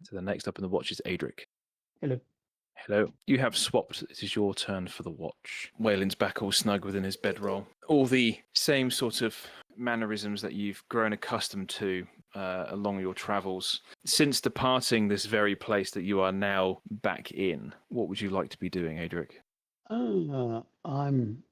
So the next up in the watch is Adrick. Hello. Hello. You have swapped. It is your turn for the watch. Weylin's back all snug within his bedroll. All the same sort of mannerisms that you've grown accustomed to along your travels. Since departing this very place that you are now back in, what would you like to be doing, Adrick? I'm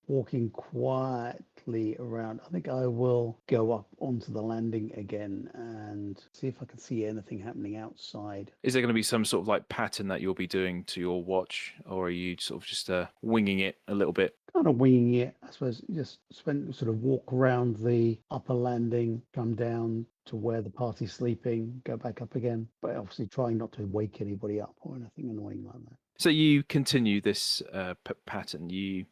walking quietly around. I think I will go up onto the landing again and see if I can see anything happening outside. Is there going to be some sort of like pattern that you'll be doing to your watch, or are you sort of just winging it a little bit? Kind of winging it, I suppose. Just sort of walk around the upper landing, come down to where the party's sleeping, go back up again, but obviously trying not to wake anybody up or anything annoying like that. So you continue this pattern. You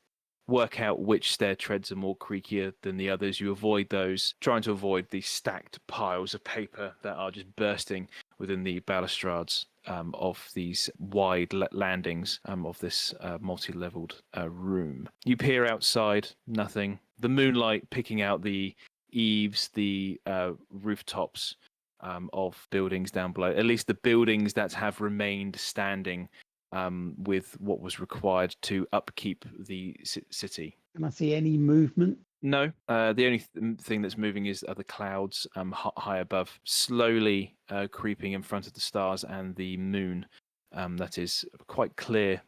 work out which stair treads are more creakier than the others. You avoid those, trying to avoid the stacked piles of paper that are just bursting within the balustrades of these wide landings of this multi-leveled room. You peer outside, nothing. The moonlight picking out the eaves, the rooftops of buildings down below, at least the buildings that have remained standing with what was required to upkeep the city. Can I see any movement? No, the only thing that's moving is the clouds high above, slowly creeping in front of the stars and the moon that is quite clear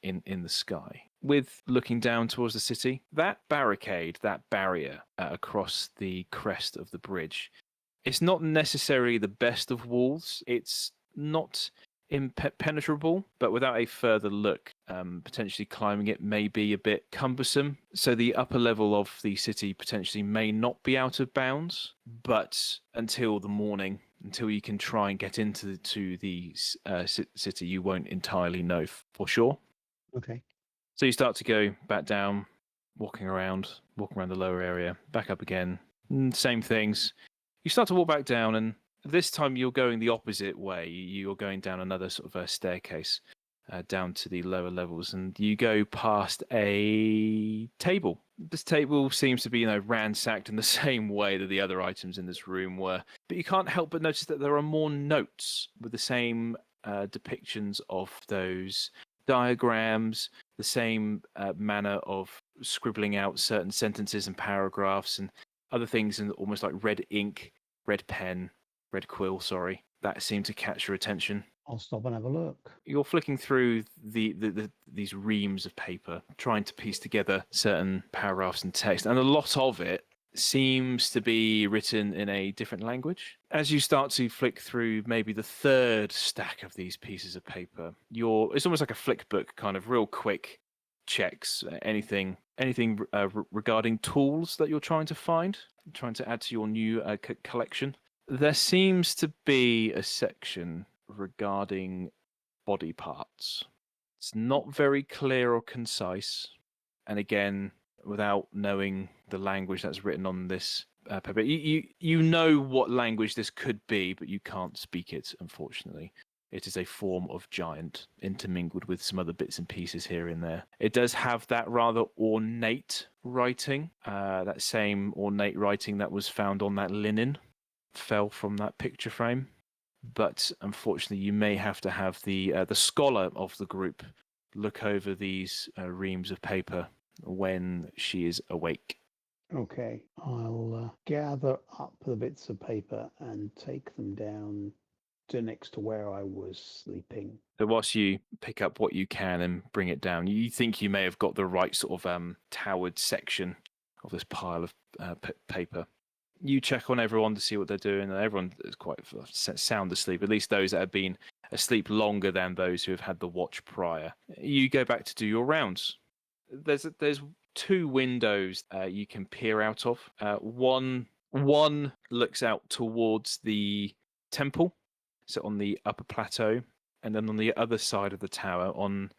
in the sky. With looking down towards the city, that barricade, that barrier across the crest of the bridge, it's not necessarily the best of walls. It's not impenetrable, but without a further look, Potentially climbing it may be a bit cumbersome. So the upper level of the city potentially may not be out of bounds, but until the morning, until you can try and get into the city, you won't entirely know for sure. Okay. So you start to go back down, walking around the lower area, back up again, same things. You start to walk back down, and this time you're going the opposite way. You're going down another sort of a staircase. Down to the lower levels, and you go past a table. This table seems to be, ransacked in the same way that the other items in this room were, but you can't help but notice that there are more notes with the same depictions of those diagrams, the same manner of scribbling out certain sentences and paragraphs and other things in almost like red ink, red pen, red quill, that seemed to catch your attention. I'll stop and have a look. You're flicking through these reams of paper, trying to piece together certain paragraphs and text, and a lot of it seems to be written in a different language. As you start to flick through maybe the third stack of these pieces of paper, it's almost like a flick book, kind of real quick checks, anything regarding tools that you're trying to add to your new collection. There seems to be a section regarding body parts. It's not very clear or concise, and again, without knowing the language that's written on this paper, you know what language this could be, but you can't speak it, unfortunately. It is a form of giant, intermingled with some other bits and pieces here and there. It does have that rather ornate writing, that same ornate writing that was found on that linen, fell from that picture frame. But unfortunately, you may have to have the scholar of the group look over these reams of paper when she is awake. Okay, I'll gather up the bits of paper and take them down to next to where I was sleeping. So whilst you pick up what you can and bring it down, you think you may have got the right sort of towered section of this pile of paper. You check on everyone to see what they're doing, and everyone is quite sound asleep, at least those that have been asleep longer than those who have had the watch prior. You go back to do your rounds. There's 2 windows you can peer out of. One looks out towards the temple, so on the upper plateau, and then on the other side of the tower, on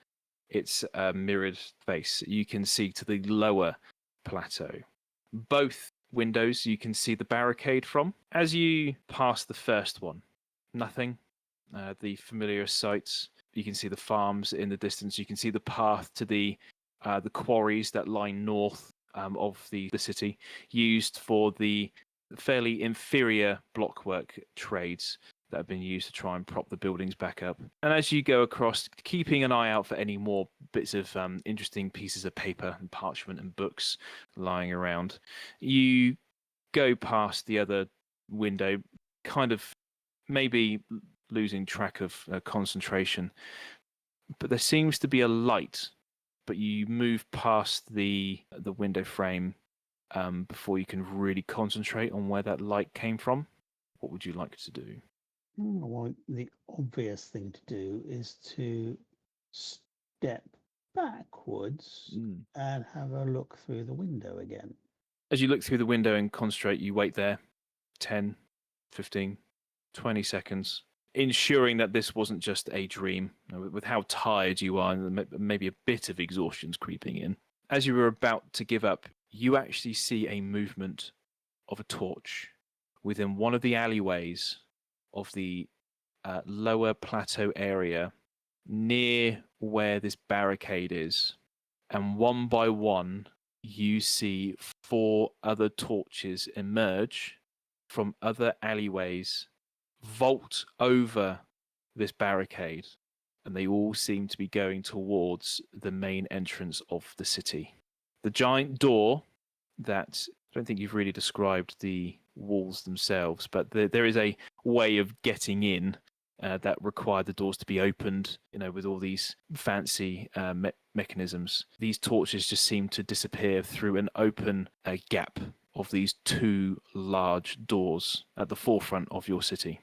its mirrored face, you can see to the lower plateau. Both windows you can see the barricade from. As you pass the first one, nothing. The familiar sights. You can see the farms in the distance. You can see the path to the quarries that lie north of the city, used for the fairly inferior blockwork trades that have been used to try and prop the buildings back up. And as you go across, keeping an eye out for any more bits of interesting pieces of paper and parchment and books lying around, you go past the other window, kind of maybe losing track of concentration. But there seems to be a light, but you move past the window frame before you can really concentrate on where that light came from. What would you like to do? Well, the obvious thing to do is to step backwards and have a look through the window again. As you look through the window and concentrate, you wait there 10, 15, 20 seconds, ensuring that this wasn't just a dream, with how tired you are and maybe a bit of exhaustion's creeping in. As you were about to give up, you actually see a movement of a torch within one of the alleyways of the lower plateau area near where this barricade is. And one by one, you see 4 other torches emerge from other alleyways, vault over this barricade, and they all seem to be going towards the main entrance of the city. The giant door that, I don't think you've really described the walls themselves, but there is a way of getting in that required the doors to be opened, with all these fancy mechanisms. These torches just seem to disappear through an open gap of these 2 large doors at the forefront of your city.